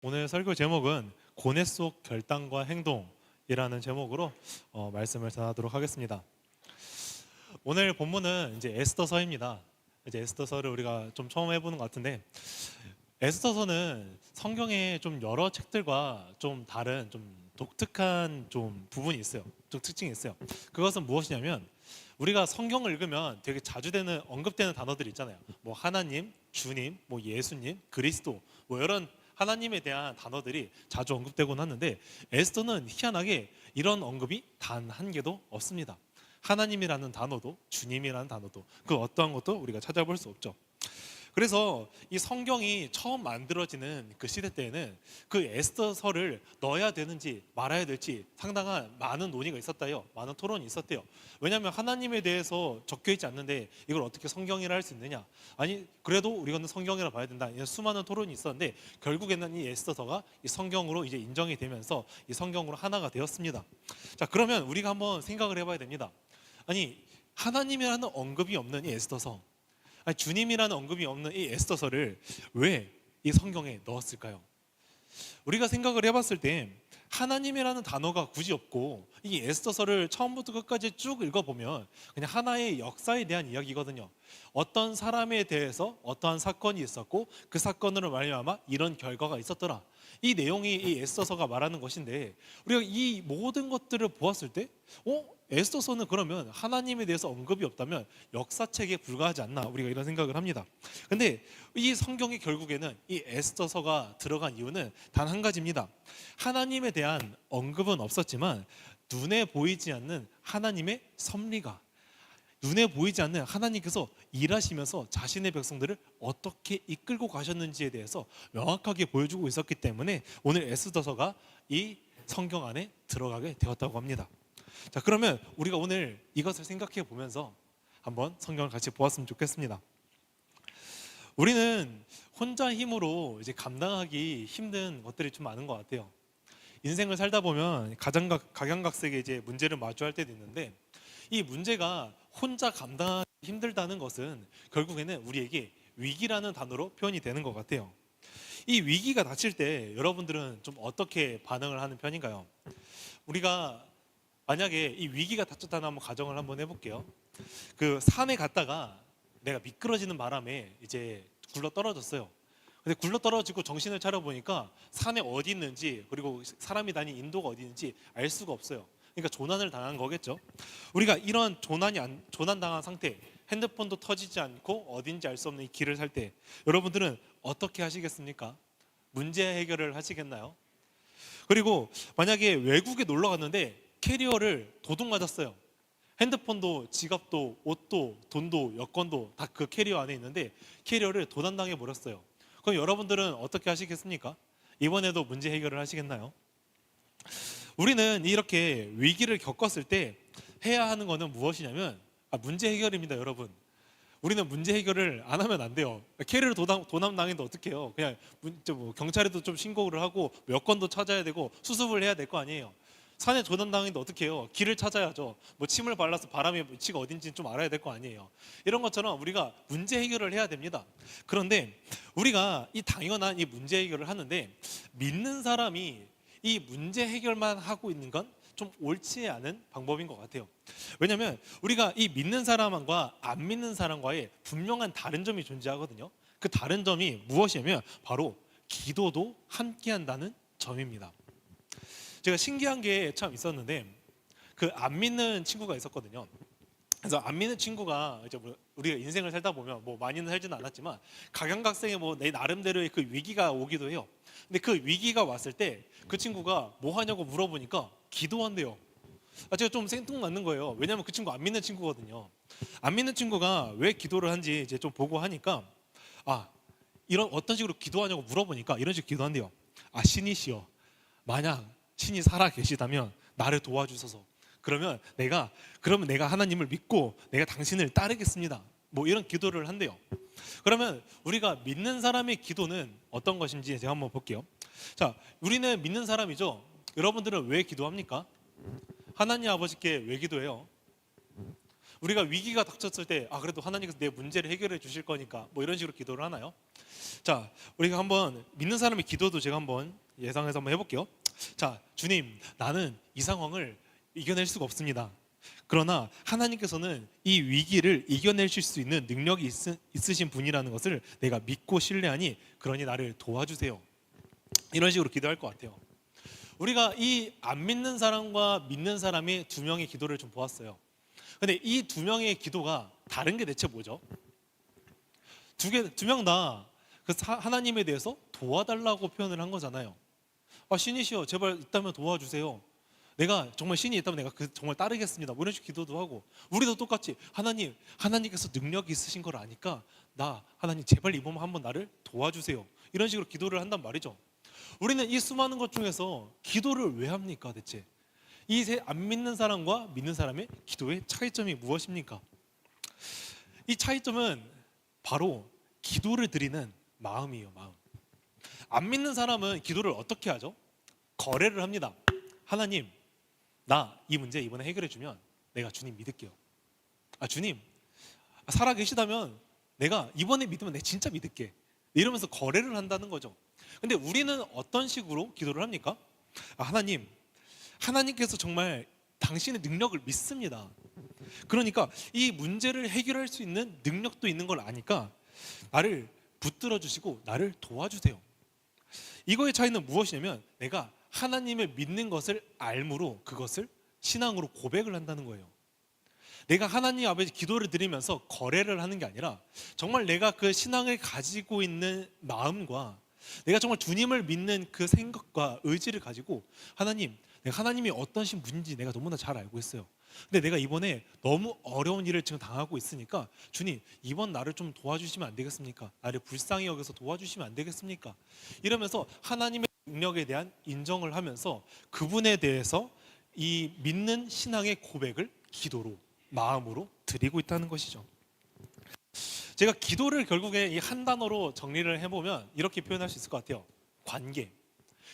오늘 설교 제목은 고뇌 속 결단과 행동이라는 제목으로 말씀을 전하도록 하겠습니다. 오늘 본문은 이제 에스더서입니다. 이제 에스더서를 우리가 좀 처음 해보는 것 같은데, 에스더서는 성경의 좀 여러 책들과 좀 다른 좀 독특한 좀 부분이 있어요. 좀 특징이 있어요. 그것은 무엇이냐면, 우리가 성경을 읽으면 되게 자주 되는 언급되는 단어들이 있잖아요. 뭐 하나님, 주님, 뭐 예수님, 그리스도, 뭐 이런 하나님에 대한 단어들이 자주 언급되곤 하는데, 에스더는 희한하게 이런 언급이 단 한 개도 없습니다. 하나님이라는 단어도, 주님이라는 단어도, 그 어떠한 것도 우리가 찾아볼 수 없죠. 그래서 이 성경이 처음 만들어지는 그 시대 때에는 그 에스더서를 넣어야 되는지 말아야 될지 상당한 많은 논의가 있었다요. 많은 토론이 있었대요. 왜냐하면 하나님에 대해서 적혀 있지 않는데 이걸 어떻게 성경이라 할 수 있느냐? 아니 그래도 우리는 성경이라 봐야 된다. 이런 수많은 토론이 있었는데 결국에는 이 에스더서가 이 성경으로 이제 인정이 되면서 이 성경으로 하나가 되었습니다. 자, 그러면 우리가 한번 생각을 해봐야 됩니다. 아니 하나님이라는 언급이 없는 이 에스더서, 아니, 주님이라는 언급이 없는 이 에스더서를 왜 이 성경에 넣었을까요? 우리가 생각을 해봤을 때 하나님이라는 단어가 굳이 없고 이 에스더서를 처음부터 끝까지 쭉 읽어보면 그냥 하나의 역사에 대한 이야기거든요. 어떤 사람에 대해서 어떠한 사건이 있었고 그 사건으로 말미암아 이런 결과가 있었더라. 이 내용이 이 에스더서가 말하는 것인데, 우리가 이 모든 것들을 보았을 때 에스더서는 그러면 하나님에 대해서 언급이 없다면 역사책에 불과하지 않나, 우리가 이런 생각을 합니다. 근데 이 성경이 결국에는 이 에스더서가 들어간 이유는 단 한 가지입니다. 하나님에 대한 언급은 없었지만 눈에 보이지 않는 하나님의 섭리가, 눈에 보이지 않는 하나님께서 일하시면서 자신의 백성들을 어떻게 이끌고 가셨는지에 대해서 명확하게 보여주고 있었기 때문에 오늘 에스더서가 이 성경 안에 들어가게 되었다고 합니다. 자, 그러면 우리가 오늘 이것을 생각해 보면서 한번 성경을 같이 보았으면 좋겠습니다. 우리는 혼자 힘으로 이제 감당하기 힘든 것들이 좀 많은 것 같아요. 인생을 살다 보면 각양각색의 이제 문제를 마주할 때도 있는데, 이 문제가 혼자 감당하기 힘들다는 것은 결국에는 우리에게 위기라는 단어로 표현이 되는 것 같아요. 이 위기가 닥칠 때 여러분들은 좀 어떻게 반응을 하는 편인가요? 우리가 만약에 이 위기가 닥쳤다는 한번 가정을 한번 해볼게요. 그 산에 갔다가 내가 미끄러지는 바람에 이제 굴러 떨어졌어요. 근데 굴러 떨어지고 정신을 차려 보니까 산에 어디 있는지, 그리고 사람이 다니는 인도가 어디 있는지 알 수가 없어요. 그러니까 조난을 당한 거겠죠. 우리가 이런 조난 당한 상태, 핸드폰도 터지지 않고 어딘지 알 수 없는 이 길을 살 때 여러분들은 어떻게 하시겠습니까? 문제 해결을 하시겠나요? 그리고 만약에 외국에 놀러 갔는데 캐리어를 도둑 맞았어요. 핸드폰도 지갑도 옷도 돈도 여권도 다 그 캐리어 안에 있는데 캐리어를 도난당해 버렸어요. 그럼 여러분들은 어떻게 하시겠습니까? 이번에도 문제 해결을 하시겠나요? 우리는 이렇게 위기를 겪었을 때 해야 하는 것은 무엇이냐면 문제 해결입니다, 여러분. 우리는 문제 해결을 안 하면 안 돼요. 캐리어를 도난당했는데 어떻게 해요? 그냥 뭐 경찰에도 좀 신고를 하고 여권도 찾아야 되고 수습을 해야 될 거 아니에요. 산에 조난당했는데 어떻게 해요? 길을 찾아야죠. 뭐 침을 발라서 바람의 위치가 어딘지 좀 알아야 될 거 아니에요. 이런 것처럼 우리가 문제 해결을 해야 됩니다. 그런데 우리가 이 당연한 이 문제 해결을 하는데 믿는 사람이 이 문제 해결만 하고 있는 건 좀 옳지 않은 방법인 것 같아요. 왜냐하면 우리가 이 믿는 사람과 안 믿는 사람과의 분명한 다른 점이 존재하거든요. 그 다른 점이 무엇이냐면 바로 기도도 함께 한다는 점입니다. 제가 신기한 게 참 있었는데, 그 안 믿는 친구가 있었거든요. 그래서 안 믿는 친구가 이제 우리가 인생을 살다 보면 뭐 많이는 살지는 않았지만 각양각색의 뭐 내 나름대로의 그 위기가 오기도 해요. 근데 그 위기가 왔을 때 그 친구가 뭐 하냐고 물어보니까 기도한대요. 제가 좀 생뚱맞는 거예요. 왜냐하면 그 친구 안 믿는 친구거든요. 안 믿는 친구가 왜 기도를 한지 이제 좀 보고 하니까 이런 어떤 식으로 기도하냐고 물어보니까 이런 식으로 기도한대요. 신이시여, 만약 신이 살아 계시다면 나를 도와주소서. 그러면 내가 하나님을 믿고 내가 당신을 따르겠습니다. 뭐 이런 기도를 한대요. 그러면 우리가 믿는 사람의 기도는 어떤 것인지 제가 한번 볼게요. 자, 우리는 믿는 사람이죠. 여러분들은 왜 기도합니까? 하나님 아버지께 왜 기도해요? 우리가 위기가 닥쳤을 때 그래도 하나님께서 내 문제를 해결해 주실 거니까 뭐 이런 식으로 기도를 하나요? 자, 우리가 한번 믿는 사람의 기도도 제가 한번 예상해서 한번 해볼게요. 자, 주님, 나는 이 상황을 이겨낼 수가 없습니다. 그러나 하나님께서는 이 위기를 이겨내실 수 있는 능력이 있으신 분이라는 것을 내가 믿고 신뢰하니 그러니 나를 도와주세요. 이런 식으로 기도할 것 같아요. 우리가 이 안 믿는 사람과 믿는 사람이 두 명의 기도를 좀 보았어요. 근데 이 두 명의 기도가 다른 게 대체 뭐죠? 두 명 다 그 하나님에 대해서 도와달라고 표현을 한 거잖아요. 신이시여 제발 있다면 도와주세요. 내가 정말 신이 있다면 내가 정말 따르겠습니다. 뭐 이런 식으로 기도도 하고, 우리도 똑같이 하나님께서 능력이 있으신 걸 아니까 하나님 제발 이번 한번 나를 도와주세요. 이런 식으로 기도를 한단 말이죠. 우리는 이 수많은 것 중에서 기도를 왜 합니까 대체? 이 안 믿는 사람과 믿는 사람의 기도의 차이점이 무엇입니까? 이 차이점은 바로 기도를 드리는 마음이에요. 마음. 안 믿는 사람은 기도를 어떻게 하죠? 거래를 합니다. 하나님, 나 이 문제 이번에 해결해 주면 내가 주님 믿을게요. 주님, 살아 계시다면 내가 이번에 믿으면 내가 진짜 믿을게. 이러면서 거래를 한다는 거죠. 근데 우리는 어떤 식으로 기도를 합니까? 하나님께서 정말 당신의 능력을 믿습니다. 그러니까 이 문제를 해결할 수 있는 능력도 있는 걸 아니까 나를 붙들어 주시고 나를 도와주세요. 이거의 차이는 무엇이냐면 내가 하나님을 믿는 것을 알므로 그것을 신앙으로 고백을 한다는 거예요. 내가 하나님 앞에 기도를 드리면서 거래를 하는 게 아니라 정말 내가 그 신앙을 가지고 있는 마음과 내가 정말 주님을 믿는 그 생각과 의지를 가지고 내가 하나님이 어떤 분인지 내가 너무나 잘 알고 있어요. 근데 내가 이번에 너무 어려운 일을 지금 당하고 있으니까 주님 이번 나를 좀 도와주시면 안 되겠습니까? 나를 불쌍히 여겨서 도와주시면 안 되겠습니까? 이러면서 하나님의 능력에 대한 인정을 하면서 그분에 대해서 이 믿는 신앙의 고백을 기도로, 마음으로 드리고 있다는 것이죠. 제가 기도를 결국에 이 한 단어로 정리를 해보면 이렇게 표현할 수 있을 것 같아요. 관계.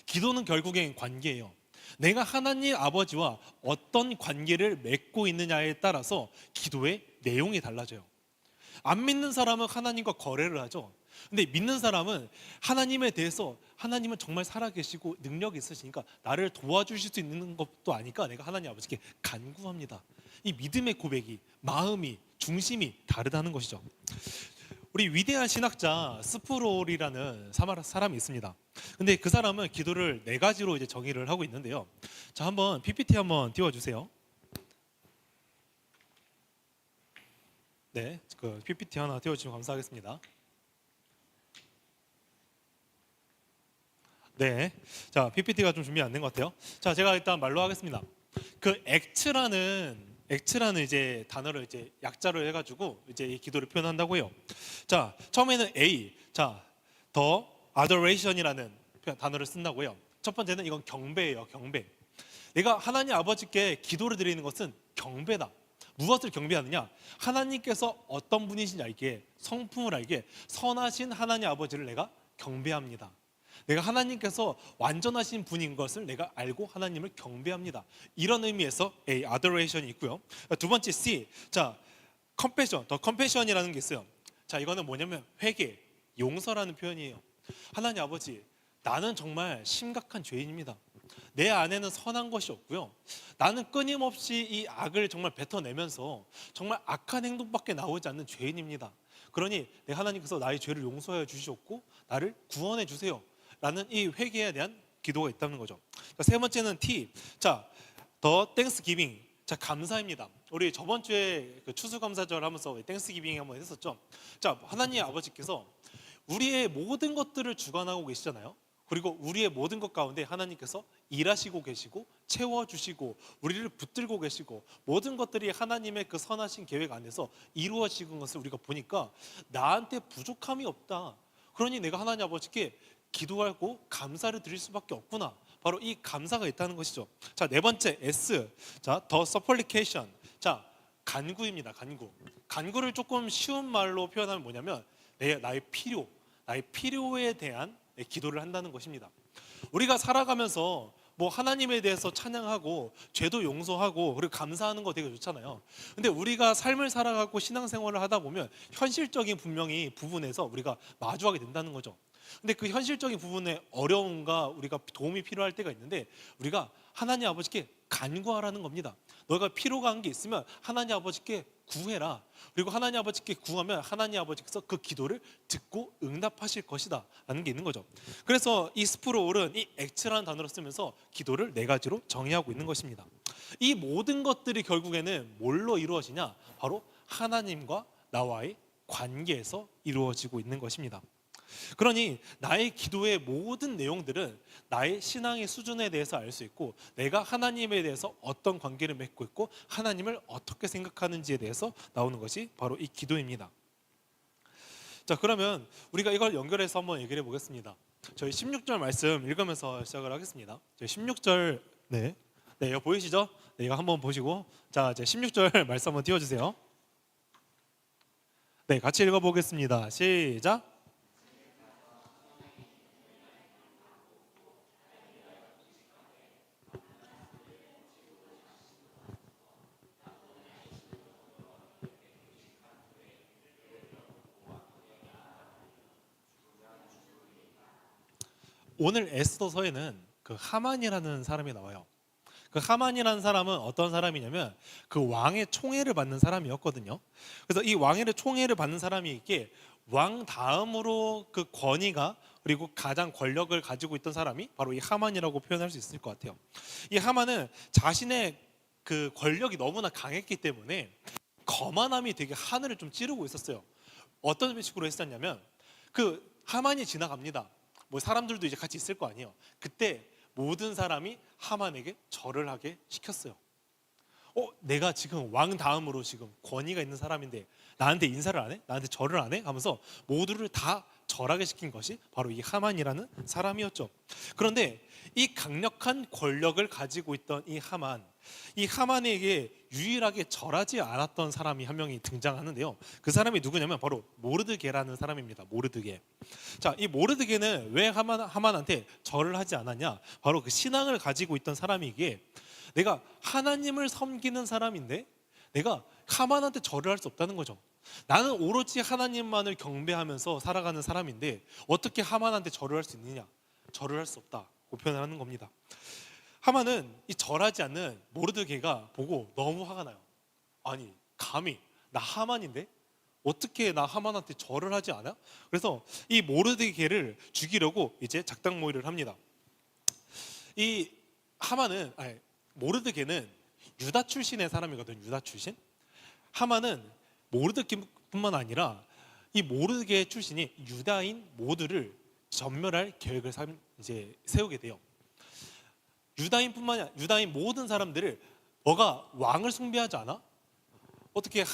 기도는 결국엔 관계예요. 내가 하나님 아버지와 어떤 관계를 맺고 있느냐에 따라서 기도의 내용이 달라져요. 안 믿는 사람은 하나님과 거래를 하죠. 근데 믿는 사람은 하나님에 대해서 하나님은 정말 살아계시고 능력이 있으시니까 나를 도와주실 수 있는 것도 아니까 내가 하나님 아버지께 간구합니다. 이 믿음의 고백이, 마음이, 중심이 다르다는 것이죠. 우리 위대한 신학자 스프롤이라는 사람이 있습니다. 근데 그 사람은 기도를 네 가지로 이제 정의를 하고 있는데요. 자, 한번 PPT 한번 띄워주세요. 네, 그 PPT 하나 띄워주시면 감사하겠습니다. 네, 자 PPT가 좀 준비 안 된 것 같아요. 자, 제가 일단 말로 하겠습니다. 그 액트라는 이제 단어를 이제 약자로 해가지고 이제 이 기도를 표현한다고 해요. 자, 처음에는 A, 자, 더 adoration이라는 단어를 쓴다고요. 첫 번째는 이건 경배예요, 경배. 내가 하나님 아버지께 기도를 드리는 것은 경배다. 무엇을 경배하느냐? 하나님께서 어떤 분이신지 알기에, 성품을 알기에 선하신 하나님 아버지를 내가 경배합니다. 내가 하나님께서 완전하신 분인 것을 내가 알고 하나님을 경배합니다. 이런 의미에서 A, adoration이 있고요. 두 번째 C, 자, compassion, 더 compassion이라는 게 있어요. 자, 이거는 뭐냐면 회개, 용서라는 표현이에요. 하나님 아버지, 나는 정말 심각한 죄인입니다. 내 안에는 선한 것이 없고요. 나는 끊임없이 이 악을 정말 뱉어내면서 정말 악한 행동밖에 나오지 않는 죄인입니다. 그러니 내 하나님께서 나의 죄를 용서해 주셨고 나를 구원해 주세요. 라는 이 회개에 대한 기도가 있다는 거죠. 세 번째는 T. 자, 더 땡스기빙. 자, 감사입니다. 우리 저번 주에 그 추수감사절 하면서 땡스기빙 한번 했었죠. 자, 하나님 아버지께서 우리의 모든 것들을 주관하고 계시잖아요. 그리고 우리의 모든 것 가운데 하나님께서 일하시고 계시고 채워주시고 우리를 붙들고 계시고 모든 것들이 하나님의 그 선하신 계획 안에서 이루어지는 것을 우리가 보니까 나한테 부족함이 없다. 그러니 내가 하나님 아버지께 기도하고 감사를 드릴 수밖에 없구나. 바로 이 감사가 있다는 것이죠. 자, 네 번째 S. 자, 더 supplication. 자, 간구입니다. 간구. 간구를 조금 쉬운 말로 표현하면 뭐냐면 나의 필요에 대한 기도를 한다는 것입니다. 우리가 살아가면서 뭐 하나님에 대해서 찬양하고 죄도 용서하고 그리고 감사하는 거 되게 좋잖아요. 근데 우리가 삶을 살아가고 신앙생활을 하다 보면 현실적인 분명히 부분에서 우리가 마주하게 된다는 거죠. 근데 그 현실적인 부분에 어려움과 우리가 도움이 필요할 때가 있는데 우리가 하나님 아버지께 간구하라는 겁니다. 너가 필요가 한 게 있으면 하나님 아버지께 구해라. 그리고 하나님 아버지께 구하면 하나님 아버지께서 그 기도를 듣고 응답하실 것이다 라는 게 있는 거죠. 그래서 이 스프롤은 이 액츠라는 단어를 쓰면서 기도를 네 가지로 정의하고 있는 것입니다. 이 모든 것들이 결국에는 뭘로 이루어지냐? 바로 하나님과 나와의 관계에서 이루어지고 있는 것입니다. 그러니 나의 기도의 모든 내용들은 나의 신앙의 수준에 대해서 알 수 있고 내가 하나님에 대해서 어떤 관계를 맺고 있고 하나님을 어떻게 생각하는지에 대해서 나오는 것이 바로 이 기도입니다. 자, 그러면 우리가 이걸 연결해서 한번 얘기를 해보겠습니다. 저희 16절 말씀 읽으면서 시작을 하겠습니다. 저희 16절 이거 보이시죠? 네, 이거 한번 보시고 자, 이제 16절 말씀 한번 띄워주세요. 네, 같이 읽어보겠습니다. 시작. 오늘 에스더서에는 그 하만이라는 사람이 나와요. 그 하만이라는 사람은 어떤 사람이냐면 그 왕의 총애를 받는 사람이었거든요. 그래서 이 왕의 총애를 받는 사람이 있기에 왕 다음으로 그 권위가 그리고 가장 권력을 가지고 있던 사람이 바로 이 하만이라고 표현할 수 있을 것 같아요. 이 하만은 자신의 그 권력이 너무나 강했기 때문에 거만함이 되게 하늘을 좀 찌르고 있었어요. 어떤 식으로 했었냐면 그 하만이 지나갑니다. 뭐 사람들도 이제 같이 있을 거 아니에요. 그때 모든 사람이 하만에게 절을 하게 시켰어요. 내가 지금 왕 다음으로 지금 권위가 있는 사람인데 나한테 인사를 안 해? 나한테 절을 안 해? 하면서 모두를 다 절하게 시킨 것이 바로 이 하만이라는 사람이었죠. 그런데 이 강력한 권력을 가지고 있던 이 하만에게 유일하게 절하지 않았던 사람이 한 명이 등장하는데요. 그 사람이 누구냐면 바로 모르드게라는 사람입니다. 모르드게. 자, 이 모르드게는 왜 하만한테 절을 하지 않았냐? 바로 그 신앙을 가지고 있던 사람이기에 내가 하나님을 섬기는 사람인데 내가 하만한테 절을 할 수 없다는 거죠. 나는 오로지 하나님만을 경배하면서 살아가는 사람인데 어떻게 하만한테 절을 할 수 있느냐? 절을 할 수 없다고 표현을 하는 겁니다. 하만은 이 절하지 않는 모르드게가 보고 너무 화가 나요. 아니, 감히 나 하만인데 어떻게 나 하만한테 절을 하지 않아? 그래서 이 모르드게를 죽이려고 이제 작당 모의를 합니다. 이 모르드게는 유다 출신의 사람이거든. 유다 출신. 하만은 모르드게뿐만 아니라 이 모르드게 출신이 유다인 모두를 전멸할 계획을 이제 세우게 돼요. 유다인 모든 사람들을 너가 왕을 숭배하지 않아? 어떻게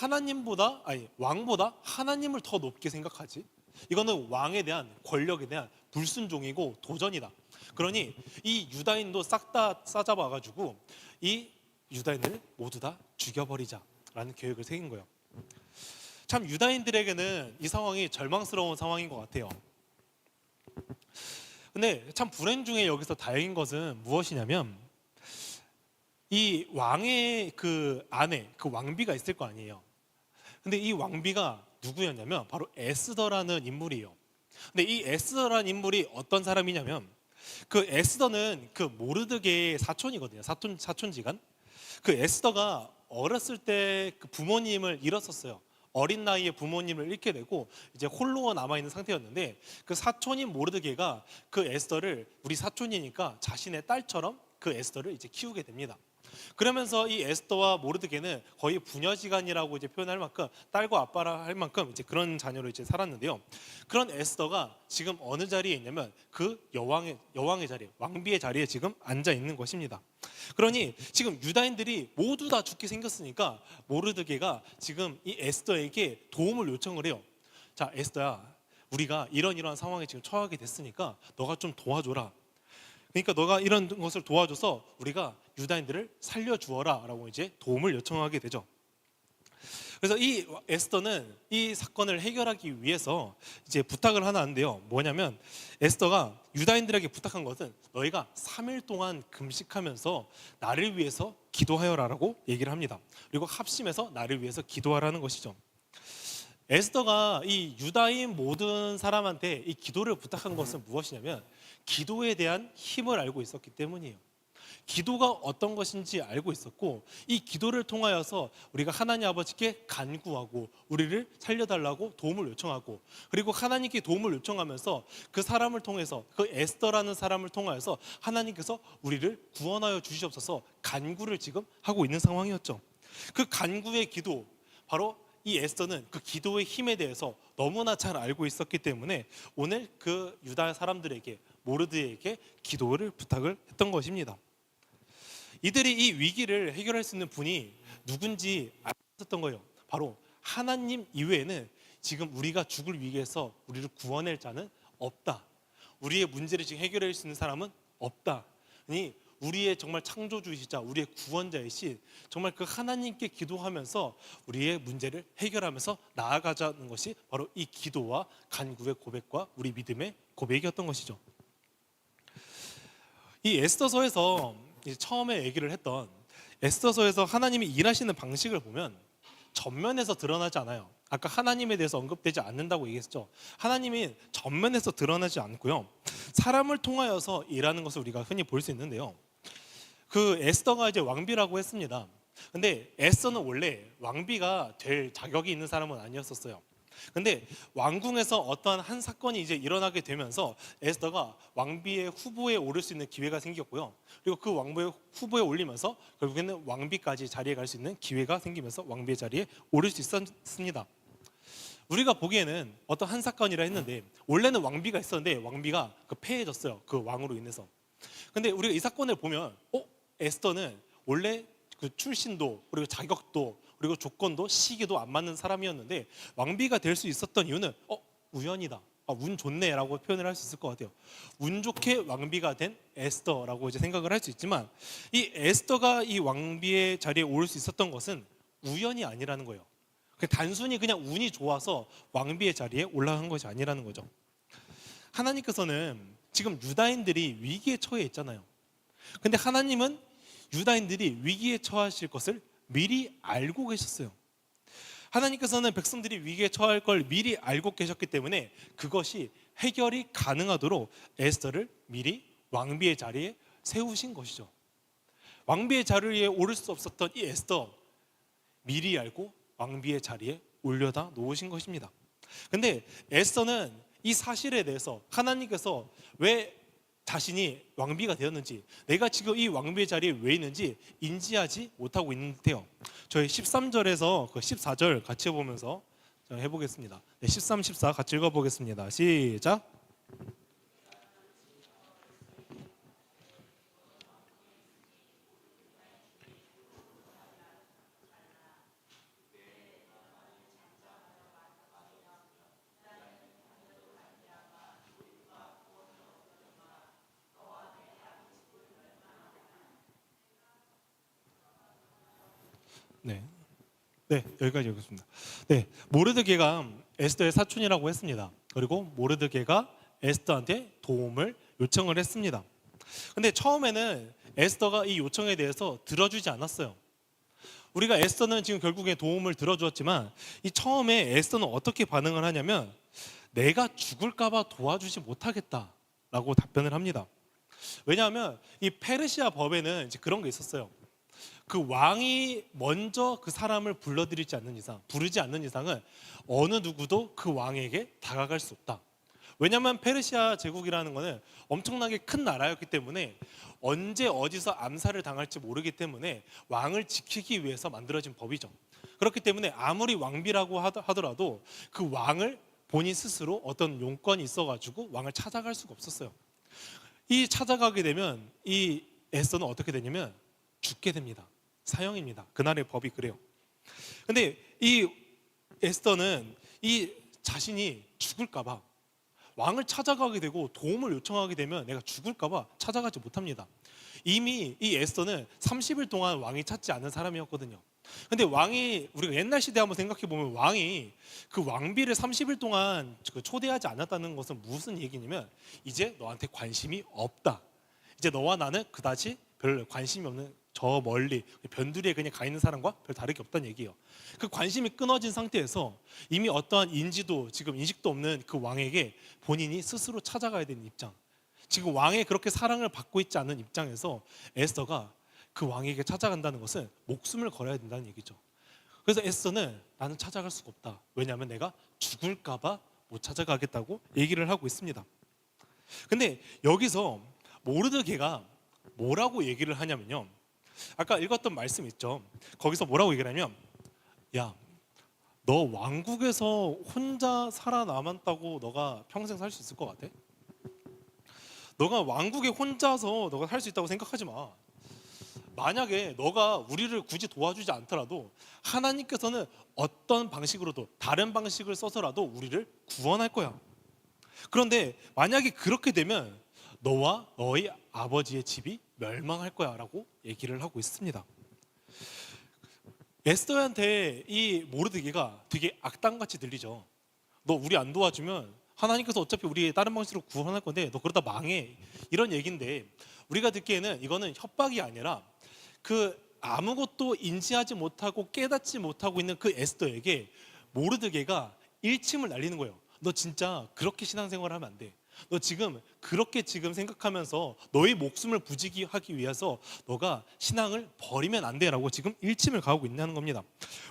왕보다 하나님을 더 높게 생각하지? 이거는 왕에 대한 권력에 대한 불순종이고 도전이다. 그러니 이 유다인도 싹 다 싸잡아가지고 이 유다인을 모두 다 죽여버리자라는 계획을 세운 거예요. 참 유다인들에게는 이 상황이 절망스러운 상황인 것 같아요. 근데 참 불행 중에 여기서 다행인 것은 무엇이냐면 이 왕의 그 아내, 그 왕비가 있을 거 아니에요. 근데 이 왕비가 누구였냐면 바로 에스더라는 인물이에요. 근데 이 에스더라는 인물이 어떤 사람이냐면 그 에스더는 그 모르드게의 사촌이거든요. 사촌지간. 그 에스더가 어렸을 때 그 부모님을 잃었었어요. 어린 나이에 부모님을 잃게 되고 이제 홀로 남아 있는 상태였는데 그 사촌인 모르드게가 그 에스더를 우리 사촌이니까 자신의 딸처럼 그 에스더를 이제 키우게 됩니다. 그러면서 이 에스더와 모르드게는 거의 부녀지간이라고 이제 표현할 만큼 딸과 아빠라 할 만큼 이제 그런 자녀로 이제 살았는데요. 그런 에스더가 지금 어느 자리에 있냐면 그 여왕의 자리에, 왕비의 자리에 지금 앉아 있는 것입니다. 그러니 지금 유다인들이 모두 다 죽게 생겼으니까 모르드게가 지금 이 에스더에게 도움을 요청을 해요. 자, 에스더야, 우리가 이런 상황에 지금 처하게 됐으니까 너가 좀 도와줘라. 그러니까 너가 이런 것을 도와줘서 우리가 유다인들을 살려주어라 라고 이제 도움을 요청하게 되죠. 그래서 이 에스더는 이 사건을 해결하기 위해서 이제 부탁을 하나 하는데요. 뭐냐면 에스더가 유다인들에게 부탁한 것은 너희가 3일 동안 금식하면서 나를 위해서 기도하여라라고 얘기를 합니다. 그리고 합심해서 나를 위해서 기도하라는 것이죠. 에스더가 이 유다인 모든 사람한테 이 기도를 부탁한 것은 무엇이냐면 기도에 대한 힘을 알고 있었기 때문이에요. 기도가 어떤 것인지 알고 있었고 이 기도를 통하여서 우리가 하나님 아버지께 간구하고 우리를 살려달라고 도움을 요청하고 그리고 하나님께 도움을 요청하면서 그 사람을 통해서 그 에스더라는 사람을 통하여서 하나님께서 우리를 구원하여 주시옵소서 간구를 지금 하고 있는 상황이었죠. 그 간구의 기도, 바로 이 에스더는 그 기도의 힘에 대해서 너무나 잘 알고 있었기 때문에 오늘 그 유다 사람들에게 모르드에게 기도를 부탁을 했던 것입니다. 이들이 이 위기를 해결할 수 있는 분이 누군지 알았던 거예요. 바로 하나님 이외에는 지금 우리가 죽을 위기에서 우리를 구원할 자는 없다. 우리의 문제를 지금 해결할 수 있는 사람은 없다. 아니 우리의 정말 창조주이시자 우리의 구원자이신 정말 그 하나님께 기도하면서 우리의 문제를 해결하면서 나아가자는 것이 바로 이 기도와 간구의 고백과 우리 믿음의 고백이었던 것이죠. 이 에스더서에서 처음에 얘기를 했던 에스더서에서 하나님이 일하시는 방식을 보면 전면에서 드러나지 않아요. 아까 하나님에 대해서 언급되지 않는다고 얘기했죠. 하나님이 전면에서 드러나지 않고요. 사람을 통하여서 일하는 것을 우리가 흔히 볼 수 있는데요. 그 에스더가 이제 왕비라고 했습니다. 근데 에스더는 원래 왕비가 될 자격이 있는 사람은 아니었었어요. 근데 왕궁에서 어떠한 한 사건이 이제 일어나게 되면서 에스더가 왕비의 후보에 오를 수 있는 기회가 생겼고요. 그리고 그 왕비의 후보에 올리면서 결국에는 왕비까지 자리에 갈 수 있는 기회가 생기면서 왕비의 자리에 오를 수 있었습니다. 우리가 보기에는 어떤 한 사건이라 했는데 원래는 왕비가 있었는데 왕비가 패해졌어요. 그 왕으로 인해서. 근데 우리가 이 사건을 보면 에스더는 원래 그 출신도 그리고 자격도 그리고 조건도 시기도 안 맞는 사람이었는데 왕비가 될 수 있었던 이유는 우연이다. 운 좋네라고 표현을 할 수 있을 것 같아요. 운 좋게 왕비가 된 에스더라고 이제 생각을 할 수 있지만 이 에스더가 이 왕비의 자리에 오를 수 있었던 것은 우연이 아니라는 거예요. 단순히 그냥 운이 좋아서 왕비의 자리에 올라간 것이 아니라는 거죠. 하나님께서는 지금 유다인들이 위기에 처해 있잖아요. 근데 하나님은 유다인들이 위기에 처하실 것을 미리 알고 계셨어요. 하나님께서는 백성들이 위기에 처할 걸 미리 알고 계셨기 때문에 그것이 해결이 가능하도록 에스더를 미리 왕비의 자리에 세우신 것이죠. 왕비의 자리에 오를 수 없었던 이 에스더 미리 알고 왕비의 자리에 올려다 놓으신 것입니다. 근데 에스더는 이 사실에 대해서 하나님께서 왜 자신이 왕비가 되었는지, 내가 지금 이 왕비의 자리에 왜 있는지 인지하지 못하고 있는 듯해요. 저희 13절에서 그 14절 같이 해보면서 해보겠습니다. 13, 14 같이 읽어보겠습니다. 시작. 네. 네, 여기까지 읽었습니다. 네, 모르드게가 에스더의 사촌이라고 했습니다. 그리고 모르드게가 에스더한테 도움을 요청을 했습니다. 근데 처음에는 에스더가 이 요청에 대해서 들어주지 않았어요. 우리가 에스더는 지금 결국에 도움을 들어주었지만 이 처음에 에스더는 어떻게 반응을 하냐면 내가 죽을까봐 도와주지 못하겠다라고 답변을 합니다. 왜냐하면 이 페르시아 법에는 이제 그런 게 있었어요. 그 왕이 먼저 그 사람을 부르지 않는 이상은 어느 누구도 그 왕에게 다가갈 수 없다. 왜냐하면 페르시아 제국이라는 것은 엄청나게 큰 나라였기 때문에 언제 어디서 암살을 당할지 모르기 때문에 왕을 지키기 위해서 만들어진 법이죠. 그렇기 때문에 아무리 왕비라고 하더라도 그 왕을 본인 스스로 어떤 용건이 있어가지고 왕을 찾아갈 수가 없었어요. 이 찾아가게 되면 이 에스더는 어떻게 되냐면 죽게 됩니다. 사형입니다. 그날의 법이 그래요. 근데 이 에스더는 이 자신이 죽을까봐 왕을 찾아가게 되고 도움을 요청하게 되면 내가 죽을까봐 찾아가지 못합니다. 이미 이 에스더는 30일 동안 왕이 찾지 않은 사람이었거든요. 근데 왕이 우리가 옛날 시대 한번 생각해 보면 왕이 그 왕비를 30일 동안 초대하지 않았다는 것은 무슨 얘기냐면 이제 너한테 관심이 없다. 이제 너와 나는 그다지 별 관심이 없는 저 멀리 변두리에 그냥 가 있는 사람과 별 다르게 없다는 얘기예요. 그 관심이 끊어진 상태에서 이미 어떠한 인지도 지금 인식도 없는 그 왕에게 본인이 스스로 찾아가야 되는 입장. 지금 왕의 그렇게 사랑을 받고 있지 않은 입장에서 에스더가 그 왕에게 찾아간다는 것은 목숨을 걸어야 된다는 얘기죠. 그래서 에스더는 나는 찾아갈 수가 없다. 왜냐하면 내가 죽을까 봐 못 찾아가겠다고 얘기를 하고 있습니다. 근데 여기서 모르드게가 뭐라고 얘기를 하냐면요, 아까 읽었던 말씀 있죠. 거기서 뭐라고 얘기를 하냐면, 야, 너 왕국에서 혼자 살아남았다고 너가 평생 살 수 있을 것 같아? 너가 왕국에 혼자서 너가 살 수 있다고 생각하지 마. 만약에 너가 우리를 굳이 도와주지 않더라도 하나님께서는 어떤 방식으로도 다른 방식을 써서라도 우리를 구원할 거야. 그런데 만약에 그렇게 되면 너와 너희 아버지의 집이 멸망할 거야 라고 얘기를 하고 있습니다. 에스더한테 이 모르드게가 되게 악당같이 들리죠. 너 우리 안 도와주면 하나님께서 어차피 우리 다른 방식으로 구원할 건데 너 그러다 망해, 이런 얘기인데, 우리가 듣기에는 이거는 협박이 아니라 그 아무것도 인지하지 못하고 깨닫지 못하고 있는 그 에스더에게 모르드게가 일침을 날리는 거예요. 너 진짜 그렇게 신앙생활을 하면 안 돼. 너 지금 그렇게 지금 생각하면서 너의 목숨을 부지기하기 위해서 너가 신앙을 버리면 안 돼라고 지금 일침을 가하고 있는 겁니다.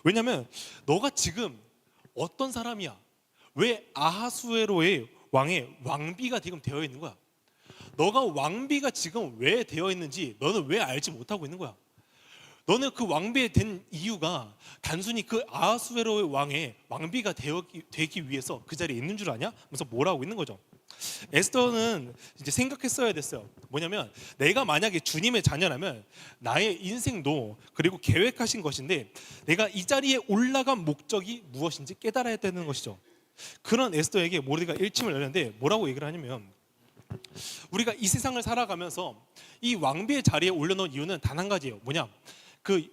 왜냐하면 너가 지금 어떤 사람이야? 왜 아하수에로의 왕의 왕비가 지금 되어 있는 거야? 너가 왕비가 지금 왜 되어 있는지 너는 왜 알지 못하고 있는 거야? 너는 그 왕비에 된 이유가 단순히 그 아하수에로의 왕의 왕비가 되기 위해서 그 자리에 있는 줄 아냐? 그래서 뭐라고 있는 거죠. 에스더는 이제 생각했어야 됐어요. 뭐냐면 내가 만약에 주님의 자녀라면 나의 인생도 그리고 계획하신 것인데 내가 이 자리에 올라간 목적이 무엇인지 깨달아야 되는 것이죠. 그런 에스더에게 모르드게가 일침을 내렸는데 뭐라고 얘기를 하냐면, 우리가 이 세상을 살아가면서 이 왕비의 자리에 올려놓은 이유는 단 한 가지예요. 뭐냐? 그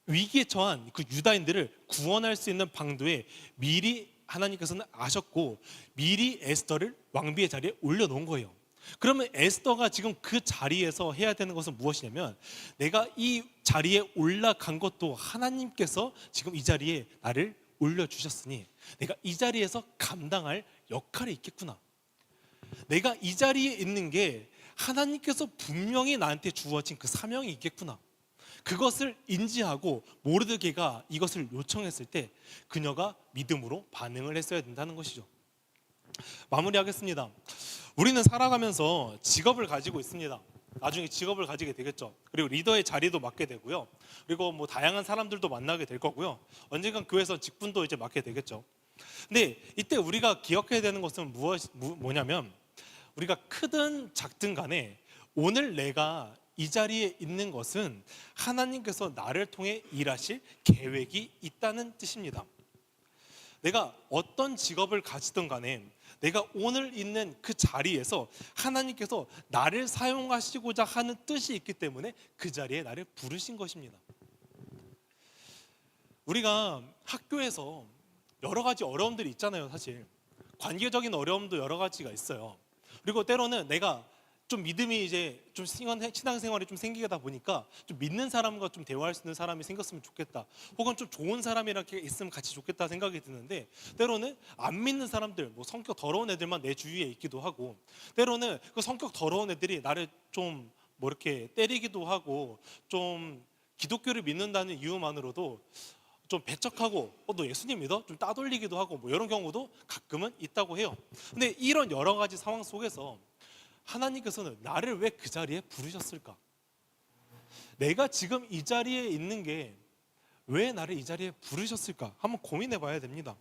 위기에 처한 그 유다인들을 구원할 수 있는 방도에 미리 하나님께서는 아셨고 미리 에스더를 왕비의 자리에 올려놓은 거예요. 그러면 에스더가 지금 그 자리에서 해야 되는 것은 무엇이냐면, 내가 이 자리에 올라간 것도 하나님께서 지금 이 자리에 나를 올려주셨으니 내가 이 자리에서 감당할 역할이 있겠구나. 내가 이 자리에 있는 게 하나님께서 분명히 나한테 주어진 그 사명이 있겠구나. 그것을 인지하고 모르드게가 이것을 요청했을 때 그녀가 믿음으로 반응을 했어야 된다는 것이죠. 마무리하겠습니다. 우리는 살아가면서 직업을 가지고 있습니다. 나중에 직업을 가지게 되겠죠. 그리고 리더의 자리도 맡게 되고요. 그리고 뭐 다양한 사람들도 만나게 될 거고요. 언젠간 교회에서 직분도 이제 맡게 되겠죠. 근데 이때 우리가 기억해야 되는 것은 뭐냐면, 우리가 크든 작든 간에 오늘 내가 이 자리에 있는 것은 하나님께서 나를 통해 일하실 계획이 있다는 뜻입니다. 내가 어떤 직업을 가지든 간에 내가 오늘 있는 그 자리에서 하나님께서 나를 사용하시고자 하는 뜻이 있기 때문에 그 자리에 나를 부르신 것입니다. 우리가 학교에서 여러 가지 어려움들이 있잖아요. 사실 관계적인 어려움도 여러 가지가 있어요. 그리고 때로는 내가 좀 믿음이 이제 좀 신앙생활이 좀 생기다 보니까 좀 믿는 사람과 좀 대화할 수 있는 사람이 생겼으면 좋겠다, 혹은 좀 좋은 사람이랑 있으면 같이 좋겠다 생각이 드는데, 때로는 안 믿는 사람들, 뭐 성격 더러운 애들만 내 주위에 있기도 하고, 때로는 그 성격 더러운 애들이 나를 좀 뭐 이렇게 때리기도 하고, 좀 기독교를 믿는다는 이유만으로도 좀 배척하고 너 예수님 믿어? 좀 따돌리기도 하고, 뭐 이런 경우도 가끔은 있다고 해요. 근데 이런 여러 가지 상황 속에서 하나님께서는 나를 왜 그 자리에 부르셨을까? 내가 지금 이 자리에 있는 게 왜 나를 이 자리에 부르셨을까? 한번 고민해 봐야 됩니다.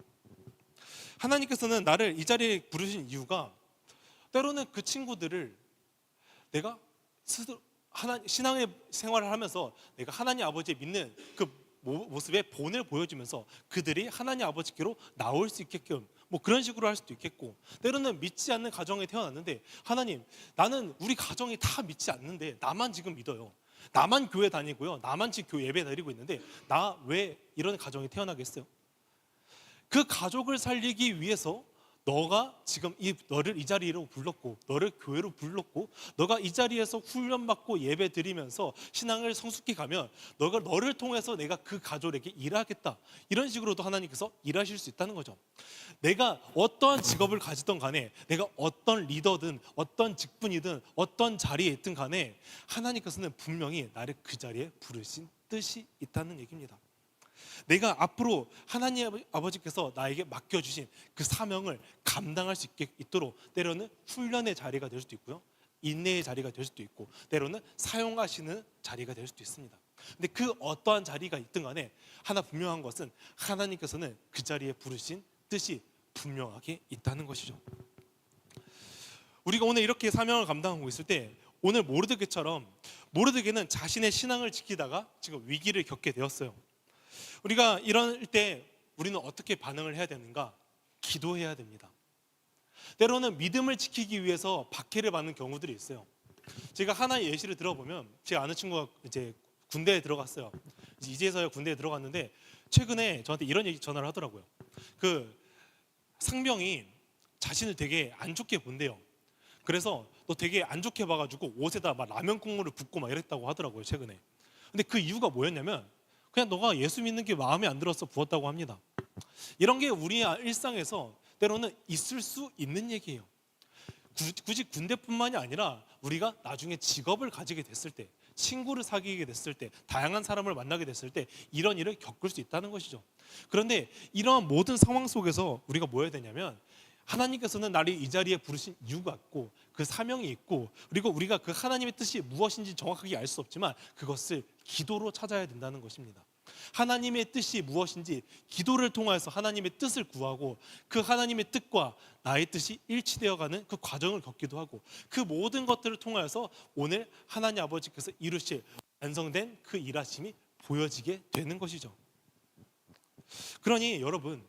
하나님께서는 나를 이 자리에 부르신 이유가, 때로는 그 친구들을 내가 스스로 신앙의 생활을 하면서 내가 하나님 아버지의 믿는 그 모습의 본을 보여주면서 그들이 하나님 아버지께로 나올 수 있게끔 뭐 그런 식으로 할 수도 있겠고, 때로는 믿지 않는 가정에 태어났는데 하나님, 나는 우리 가정이 다 믿지 않는데 나만 지금 믿어요. 나만 교회 다니고요, 나만 지금 교회 예배 드리고 있는데 나 왜 이런 가정이 태어나겠어요? 그 가족을 살리기 위해서 너가 지금 너를 이 자리로 불렀고, 너를 교회로 불렀고, 너가 이 자리에서 훈련받고 예배 드리면서 신앙을 성숙히 가면 너를 통해서 내가 그 가족에게 일하겠다, 이런 식으로도 하나님께서 일하실 수 있다는 거죠. 내가 어떠한 직업을 가지던 간에, 내가 어떤 리더든 어떤 직분이든 어떤 자리에 있든 간에 하나님께서는 분명히 나를 그 자리에 부르신 뜻이 있다는 얘기입니다. 내가 앞으로 하나님 아버지께서 나에게 맡겨주신 그 사명을 감당할 수 있도록 때로는 훈련의 자리가 될 수도 있고요, 인내의 자리가 될 수도 있고, 때로는 사용하시는 자리가 될 수도 있습니다. 근데 그 어떠한 자리가 있든 간에 하나 분명한 것은 하나님께서는 그 자리에 부르신 뜻이 분명하게 있다는 것이죠. 우리가 오늘 이렇게 사명을 감당하고 있을 때, 오늘 모르드게처럼 모르드게는 자신의 신앙을 지키다가 지금 위기를 겪게 되었어요. 우리가 이럴 때 우리는 어떻게 반응을 해야 되는가? 기도해야 됩니다. 때로는 믿음을 지키기 위해서 박해를 받는 경우들이 있어요. 제가 하나의 예시를 들어보면, 제 아는 친구가 이제 군대에 들어갔어요. 이제서야 군대에 들어갔는데 최근에 저한테 이런 얘기 전화를 하더라고요. 그 상병이 자신을 되게 안 좋게 본대요. 그래서 너 되게 안 좋게 봐가지고 옷에다 막 라면 국물을 붓고 막 이랬다고 하더라고요, 최근에. 근데 그 이유가 뭐였냐면 그냥 너가 예수 믿는 게 마음에 안 들어서 부었다고 합니다. 이런 게 우리 일상에서 때로는 있을 수 있는 얘기예요. 굳이 군대뿐만이 아니라 우리가 나중에 직업을 가지게 됐을 때, 친구를 사귀게 됐을 때, 다양한 사람을 만나게 됐을 때 이런 일을 겪을 수 있다는 것이죠. 그런데 이러한 모든 상황 속에서 우리가 뭐 해야 되냐면, 하나님께서는 나를 이 자리에 부르신 이유가 있고 그 사명이 있고, 그리고 우리가 그 하나님의 뜻이 무엇인지 정확하게 알 수 없지만 그것을 기도로 찾아야 된다는 것입니다. 하나님의 뜻이 무엇인지 기도를 통해서 하나님의 뜻을 구하고, 그 하나님의 뜻과 나의 뜻이 일치되어가는 그 과정을 겪기도 하고, 그 모든 것들을 통해서 오늘 하나님 아버지께서 이루실 완성된 그 일하심이 보여지게 되는 것이죠. 그러니 여러분,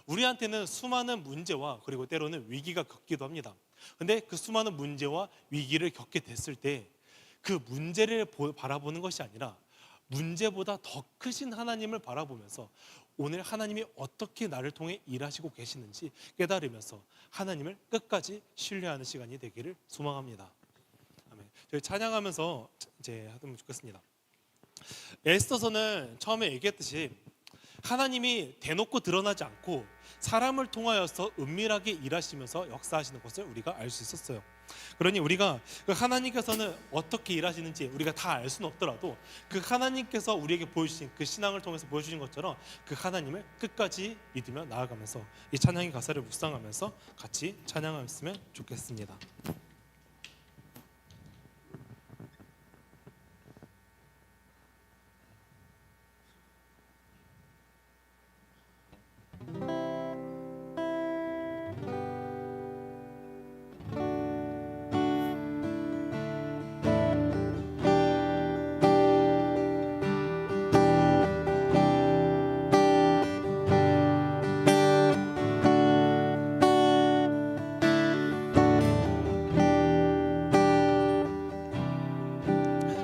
우리한테는 수많은 문제와 그리고 때로는 위기가 겪기도 합니다. 근데 그 수많은 문제와 위기를 겪게 됐을 때 그 문제를 바라보는 것이 아니라 문제보다 더 크신 하나님을 바라보면서 오늘 하나님이 어떻게 나를 통해 일하시고 계시는지 깨달으면서 하나님을 끝까지 신뢰하는 시간이 되기를 소망합니다. 아멘. 저희 찬양하면서 이제 하면 좋겠습니다. 에스더서는 처음에 얘기했듯이 하나님이 대놓고 드러나지 않고 사람을 통하여서 은밀하게 일하시면서 역사하시는 것을 우리가 알 수 있었어요. 그러니 우리가 그 하나님께서는 어떻게 일하시는지 우리가 다 알 수는 없더라도 그 하나님께서 우리에게 보여주신 그 신앙을 통해서 보여주신 것처럼 그 하나님을 끝까지 믿으며 나아가면서 이 찬양의 가사를 묵상하면서 같이 찬양했으면 좋겠습니다.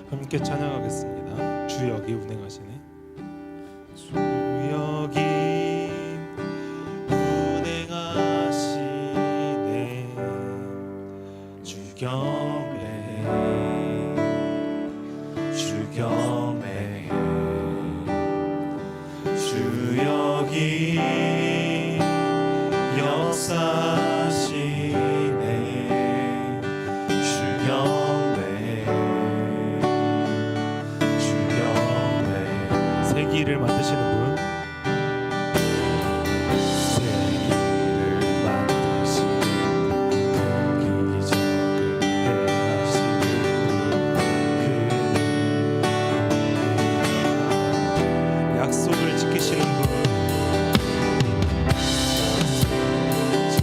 함께 찬양하겠습니다. 주 여기 운행하시네. 주 여기 운행하시네. 주 경배 주 경배 주 여기 역사하시네. 주 경배 세기를 만드시는 분, 세기를 만드시는 분, 기적을 행하시는 분, 약속을 지키시는 분, 주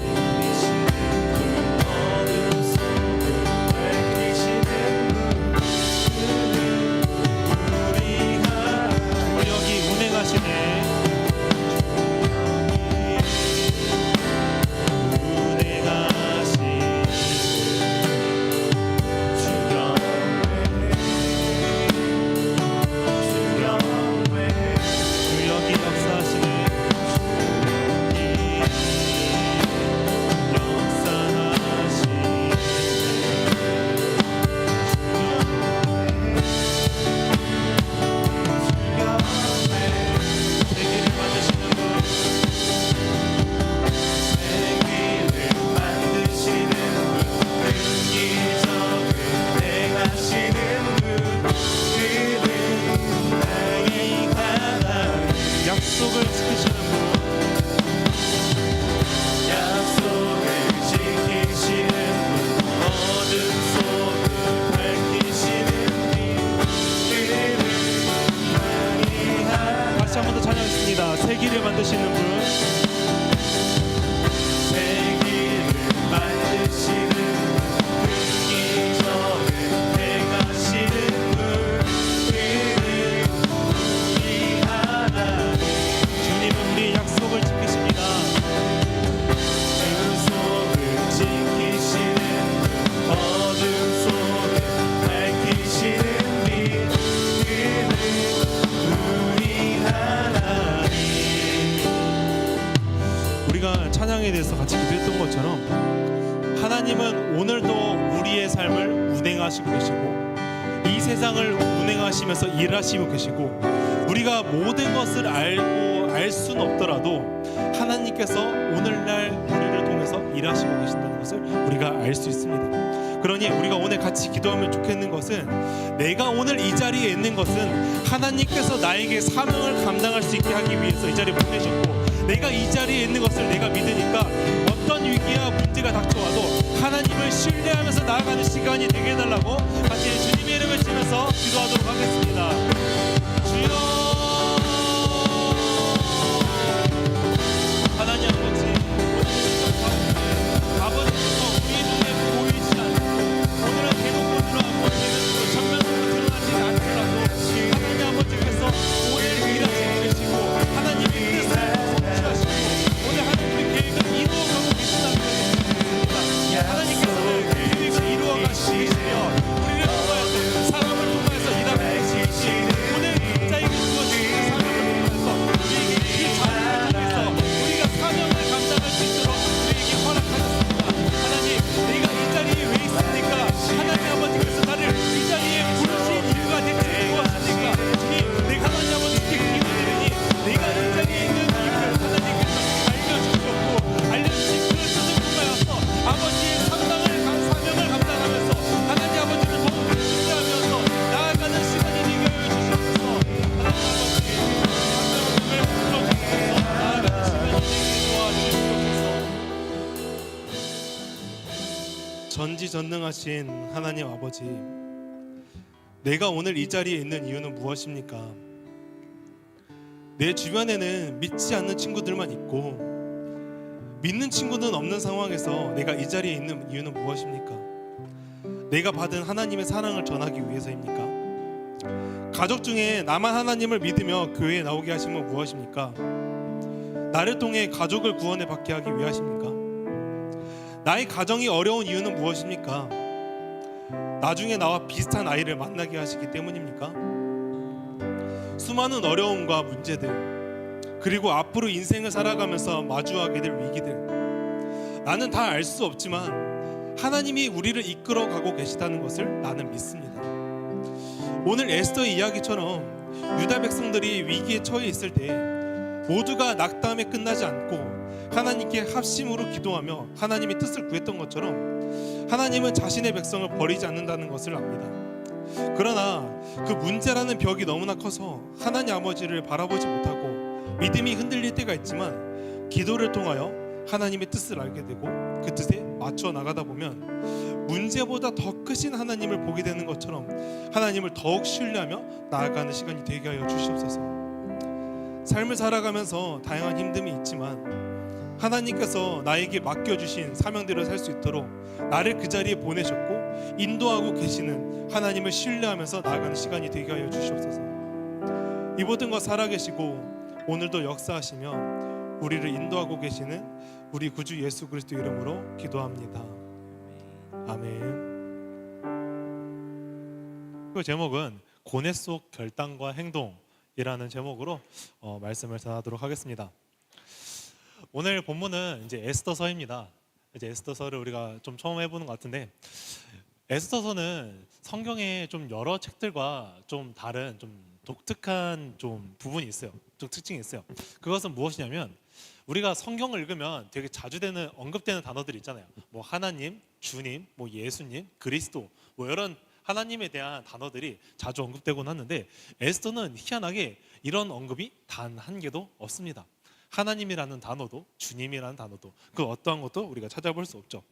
여기 운행하시네. 만드시는 분, 세기를 만드시는 듣기 전에 행하시는 분, 그는 우리 하나님. 주님은 우리 약속을 지키십니다. 약속을 지키시는 분, 어둠 속에 밝히시는 빛, 그는 우리 하나님. 우리가 찬양에 대해서 같이 기도했던 것처럼 하나님은 오늘도 우리의 삶을 운행하시고 계시고 이 세상을 운행하시면서 일하시고 계시고 우리가 모든 것을 알고 알 수는 없더라도 하나님께서 오늘날 우리를 통해서 일하시고 계신다는 것을 우리가 알 수 있습니다. 그러니 우리가 오늘 같이 기도하면 좋겠는 것은 내가 오늘 이 자리에 있는 것은 하나님께서 나에게 사명을 감당할 수 있게 하기 위해서 이 자리에 보내셨고 내가 이 자리에 있는 것을 내가 믿으니까 어떤 위기와 문제가 닥쳐와도 하나님을 신뢰하면서 나아가는 시간이 되게 해달라고 같이 주님의 이름을 치면서 기도하도록 하겠습니다. 주여, 하나님 아버지, 아버지께서 우리 눈에 보이지 않고 오늘은 대목으로 드러나고 전면으로 드러나지 않더라도 하나님 아버지께서 오늘 일하시고 계시고 하나님의 뜻을 성취하시고 오늘 하나님의 계획을 이루어가고 계신다는 것입니다. 하나님께서는 계획을 이루어가시고 계시며 우리를 통하여서 사람을 통하여서 일하고 계시고 오늘 각자에게 주어진 사명을 통해서 우리에게 그 자리를 통해서 우리가 사명을 감당할 수 있도록 우리에게 허락하셨습니다. 하나님, 내가 이 자리에 왜 있습니까? 하나님 아버지께서 나를 이 자리에 부르신 이유가 대체 무엇입니까? 주님, 내가 하나님 아버지께 기도드리니 내가 이 자리에 있는 이유를 하나님께서 알려주셨고 알려주신 그 뜻을 통하여서 아버지의 사명을 감당하면서 하나님 아버지를 더욱 신뢰하면서 나아가는 시간이 되게 하여 주시옵소서. 하나님 아버지, 하나님을 불러주셔서 나아가는 시간이 되게 도와주시옵소서. 전지전능하신 하나님 아버지, 내가 오늘 이 자리에 있는 이유는 무엇입니까? 내 주변에는 믿지 않는 친구들만 있고 믿는 친구는 없는 상황에서 내가 이 자리에 있는 이유는 무엇입니까? 내가 받은 하나님의 사랑을 전하기 위해서입니까? 가족 중에 나만 하나님을 믿으며 교회에 나오게 하신 건 무엇입니까? 나를 통해 가족을 구원해 받게 하기 위하십니까? 나의 가정이 어려운 이유는 무엇입니까? 나중에 나와 비슷한 아이를 만나게 하시기 때문입니까? 수많은 어려움과 문제들 그리고 앞으로 인생을 살아가면서 마주하게 될 위기들 나는 다 알 수 없지만 하나님이 우리를 이끌어가고 계시다는 것을 나는 믿습니다. 오늘 에스더의 이야기처럼 유다 백성들이 위기에 처해 있을 때 모두가 낙담에 끝나지 않고 하나님께 합심으로 기도하며 하나님의 뜻을 구했던 것처럼 하나님은 자신의 백성을 버리지 않는다는 것을 압니다. 그러나 그 문제라는 벽이 너무나 커서 하나님 아버지를 바라보지 못하고 믿음이 흔들릴 때가 있지만 기도를 통하여 하나님의 뜻을 알게 되고 그 뜻에 맞춰 나가다 보면 문제보다 더 크신 하나님을 보게 되는 것처럼 하나님을 더욱 신뢰하며 나아가는 시간이 되게 하여 주시옵소서. 삶을 살아가면서 다양한 힘듦이 있지만 하나님께서 나에게 맡겨주신 사명대로 살 수 있도록 나를 그 자리에 보내셨고 인도하고 계시는 하나님을 신뢰하면서 나아가는 시간이 되게 하여 주시옵소서. 이 모든 것 살아계시고 오늘도 역사하시며 우리를 인도하고 계시는 우리 구주 예수 그리스도 이름으로 기도합니다. 아멘. 그 제목은 고뇌 속 결단과 행동이라는 제목으로 말씀을 전하도록 하겠습니다. 오늘 본문은 이제 에스더서입니다. 이제 에스더서를 우리가 좀 처음 해보는 것 같은데 에스더서는 성경의 좀 여러 책들과 좀 다른 좀 독특한 좀 부분이 있어요. 좀 특징이 있어요. 그것은 무엇이냐면 우리가 성경을 읽으면 되게 자주 되는 언급되는 단어들이 있잖아요. 뭐 하나님, 주님, 뭐 예수님, 그리스도 뭐 이런 하나님에 대한 단어들이 자주 언급되곤 하는데 에스더는 희한하게 이런 언급이 단 한 개도 없습니다. 하나님이라는 단어도 주님이라는 단어도 그 어떠한 것도 우리가 찾아볼 수 없죠.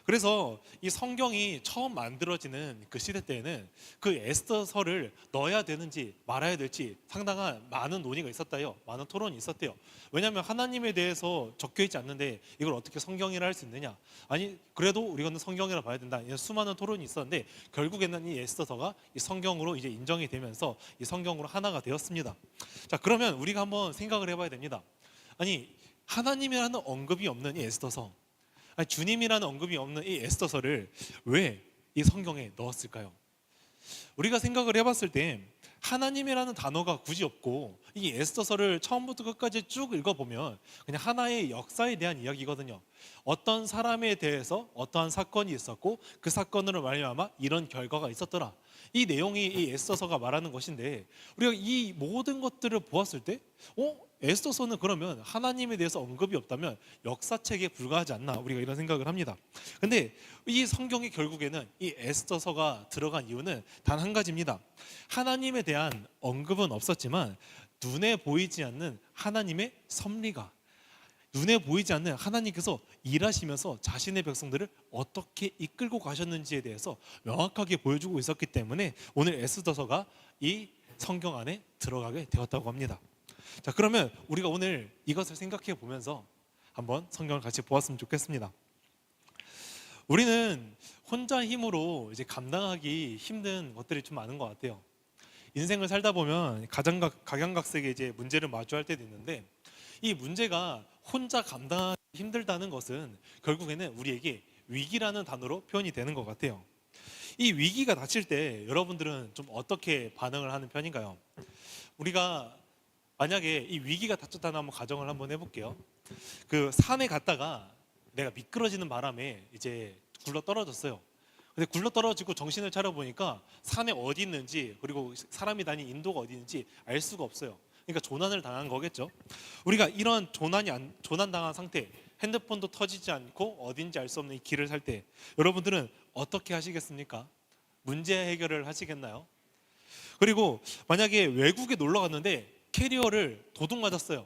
그래서 이 성경이 처음 만들어지는 그 시대 때에는 그 에스더서를 넣어야 되는지 말아야 될지 상당한 많은 논의가 있었다요. 많은 토론이 있었대요. 왜냐하면 하나님에 대해서 적혀 있지 않는데 이걸 어떻게 성경이라 할 수 있느냐? 아니 그래도 우리는 성경이라 봐야 된다. 이런 수많은 토론이 있었는데 결국에는 이 에스더서가 이 성경으로 이제 인정이 되면서 이 성경으로 하나가 되었습니다. 자, 그러면 우리가 한번 생각을 해봐야 됩니다. 아니 하나님이라는 언급이 없는 이 에스더서, 아니, 주님이라는 언급이 없는 이 에스더서를 왜 이 성경에 넣었을까요? 우리가 생각을 해봤을 때 하나님이라는 단어가 굳이 없고 이 에스더서를 처음부터 끝까지 쭉 읽어보면 그냥 하나의 역사에 대한 이야기거든요. 어떤 사람에 대해서 어떠한 사건이 있었고 그 사건으로 말미암아 이런 결과가 있었더라. 이 내용이 이 에스더서가 말하는 것인데 우리가 이 모든 것들을 보았을 때 에스더서는 그러면 하나님에 대해서 언급이 없다면 역사책에 불과하지 않나, 우리가 이런 생각을 합니다. 근데 이 성경이 결국에는 이 에스더서가 들어간 이유는 단 한 가지입니다. 하나님에 대한 언급은 없었지만 눈에 보이지 않는 하나님의 섭리가, 눈에 보이지 않는 하나님께서 일하시면서 자신의 백성들을 어떻게 이끌고 가셨는지에 대해서 명확하게 보여주고 있었기 때문에 오늘 에스더서가 이 성경 안에 들어가게 되었다고 합니다. 자, 그러면 우리가 오늘 이것을 생각해 보면서 한번 성경을 같이 보았으면 좋겠습니다. 우리는 혼자 힘으로 이제 감당하기 힘든 것들이 좀 많은 것 같아요. 인생을 살다 보면 각양각색의 이제 문제를 마주할 때도 있는데 이 문제가 혼자 감당하기 힘들다는 것은 결국에는 우리에게 위기라는 단어로 표현이 되는 것 같아요. 이 위기가 닥칠 때 여러분들은 좀 어떻게 반응을 하는 편인가요? 우리가 만약에 이 위기가 닥쳤다는 한번 가정을 한번 해볼게요. 그 산에 갔다가 내가 미끄러지는 바람에 이제 굴러 떨어졌어요. 근데 굴러 떨어지고 정신을 차려 보니까 산에 어디 있는지 그리고 사람이 다니는 인도가 어디 있는지 알 수가 없어요. 그러니까 조난을 당한 거겠죠. 우리가 이런 조난 당한 상태, 핸드폰도 터지지 않고 어딘지 알 수 없는 이 길을 살 때 여러분들은 어떻게 하시겠습니까? 문제 해결을 하시겠나요? 그리고 만약에 외국에 놀러 갔는데 캐리어를 도둑 맞았어요.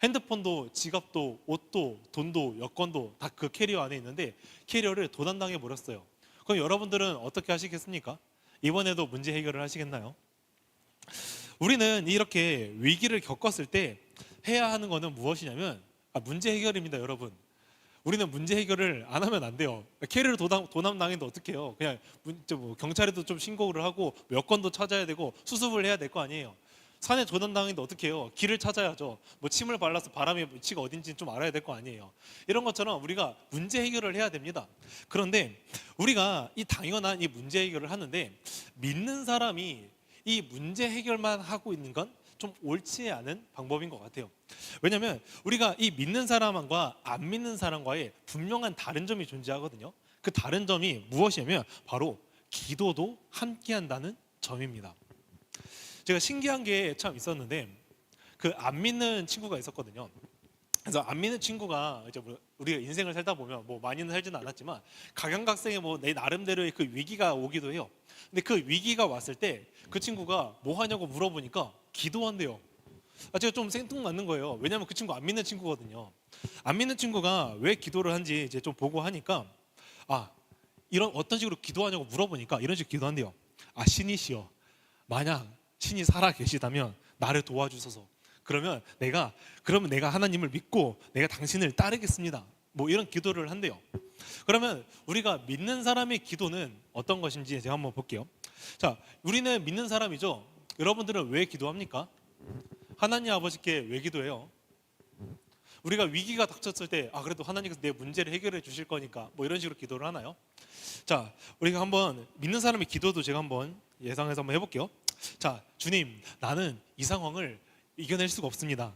핸드폰도 지갑도 옷도 돈도 여권도 다 그 캐리어 안에 있는데 캐리어를 도난당해 버렸어요. 그럼 여러분들은 어떻게 하시겠습니까? 이번에도 문제 해결을 하시겠나요? 우리는 이렇게 위기를 겪었을 때 해야 하는 것은 무엇이냐면 문제 해결입니다, 여러분. 우리는 문제 해결을 안 하면 안 돼요. 캐리어를 도난당했는데 어떻게 해요? 그냥 경찰에도 좀 신고를 하고 여권도 찾아야 되고 수습을 해야 될 거 아니에요. 산에 조난당했는데 어떻게 해요? 길을 찾아야죠. 뭐 침을 발라서 바람의 위치가 어딘지 좀 알아야 될 거 아니에요. 이런 것처럼 우리가 문제 해결을 해야 됩니다. 그런데 우리가 이 당연한 이 문제 해결을 하는데 믿는 사람이 이 문제 해결만 하고 있는 건 좀 옳지 않은 방법인 것 같아요. 왜냐하면 우리가 이 믿는 사람과 안 믿는 사람과의 분명한 다른 점이 존재하거든요. 그 다른 점이 무엇이냐면 바로 기도도 함께 한다는 점입니다. 제가 신기한 게 참 있었는데 그 안 믿는 친구가 있었거든요. 그래서 안 믿는 친구가 이제 우리가 인생을 살다 보면 뭐 많이는 살지는 않았지만 각양각색의 뭐 내 나름대로의 그 위기가 오기도 해요. 근데 그 위기가 왔을 때 그 친구가 뭐 하냐고 물어보니까 기도한대요. 제가 좀 생뚱맞는 거예요. 왜냐하면 그 친구 안 믿는 친구거든요. 안 믿는 친구가 왜 기도를 한지 이제 좀 보고 하니까 이런 어떤 식으로 기도하냐고 물어보니까 이런 식으로 기도한대요. 신이시여, 만약 신이 살아 계시다면 나를 도와주소서. 그러면 내가 하나님을 믿고 내가 당신을 따르겠습니다. 뭐 이런 기도를 한대요. 그러면 우리가 믿는 사람의 기도는 어떤 것인지 제가 한번 볼게요. 자, 우리는 믿는 사람이죠. 여러분들은 왜 기도합니까? 하나님 아버지께 왜 기도해요? 우리가 위기가 닥쳤을 때 그래도 하나님께서 내 문제를 해결해 주실 거니까 뭐 이런 식으로 기도를 하나요? 자, 우리가 한번 믿는 사람의 기도도 제가 한번 예상해서 한번 해볼게요. 자, 주님, 나는 이 상황을 이겨낼 수가 없습니다.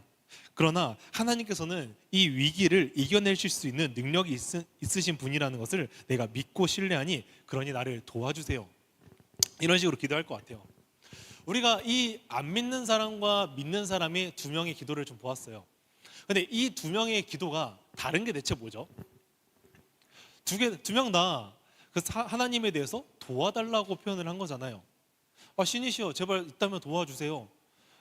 그러나 하나님께서는 이 위기를 이겨내실 수 있는 능력이 있으신 분이라는 것을 내가 믿고 신뢰하니 그러니 나를 도와주세요. 이런 식으로 기도할 것 같아요. 우리가 이 안 믿는 사람과 믿는 사람의 두 명의 기도를 좀 보았어요. 근데 이 두 명의 기도가 다른 게 대체 뭐죠? 두 명 다 그 하나님에 대해서 도와달라고 표현을 한 거잖아요. 신이시여, 제발 있다면 도와주세요.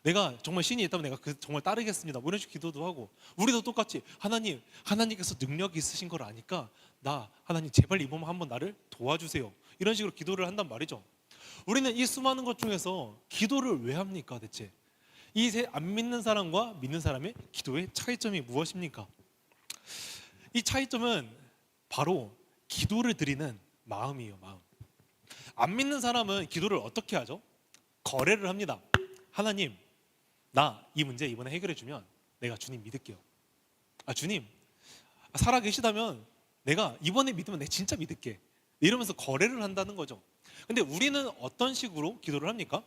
내가 정말 신이 있다면 내가 그 정말 따르겠습니다. 뭐 이런 식으로 기도도 하고, 우리도 똑같이 하나님께서 능력이 있으신 걸 아니까 나 하나님 제발 이번 한번 나를 도와주세요. 이런 식으로 기도를 한단 말이죠. 우리는 이 수많은 것 중에서 기도를 왜 합니까 대체? 이 안 믿는 사람과 믿는 사람의 기도의 차이점이 무엇입니까? 이 차이점은 바로 기도를 드리는 마음이에요. 마음. 안 믿는 사람은 기도를 어떻게 하죠? 거래를 합니다. 하나님, 나 이 문제 이번에 해결해 주면 내가 주님 믿을게요. 주님, 살아 계시다면 내가 이번에 믿으면 내가 진짜 믿을게. 이러면서 거래를 한다는 거죠. 근데 우리는 어떤 식으로 기도를 합니까?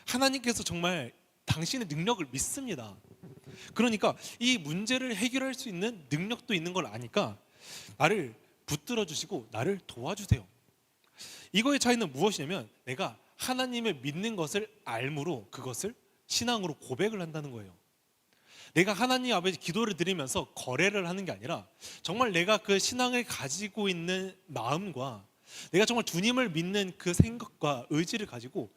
하나님께서 정말 당신의 능력을 믿습니다. 그러니까 이 문제를 해결할 수 있는 능력도 있는 걸 아니까 나를 붙들어 주시고 나를 도와주세요. 이거의 차이는 무엇이냐면 내가 하나님을 믿는 것을 알므로 그것을 신앙으로 고백을 한다는 거예요. 내가 하나님 앞에 기도를 드리면서 거래를 하는 게 아니라 정말 내가 그 신앙을 가지고 있는 마음과 내가 정말 주님을 믿는 그 생각과 의지를 가지고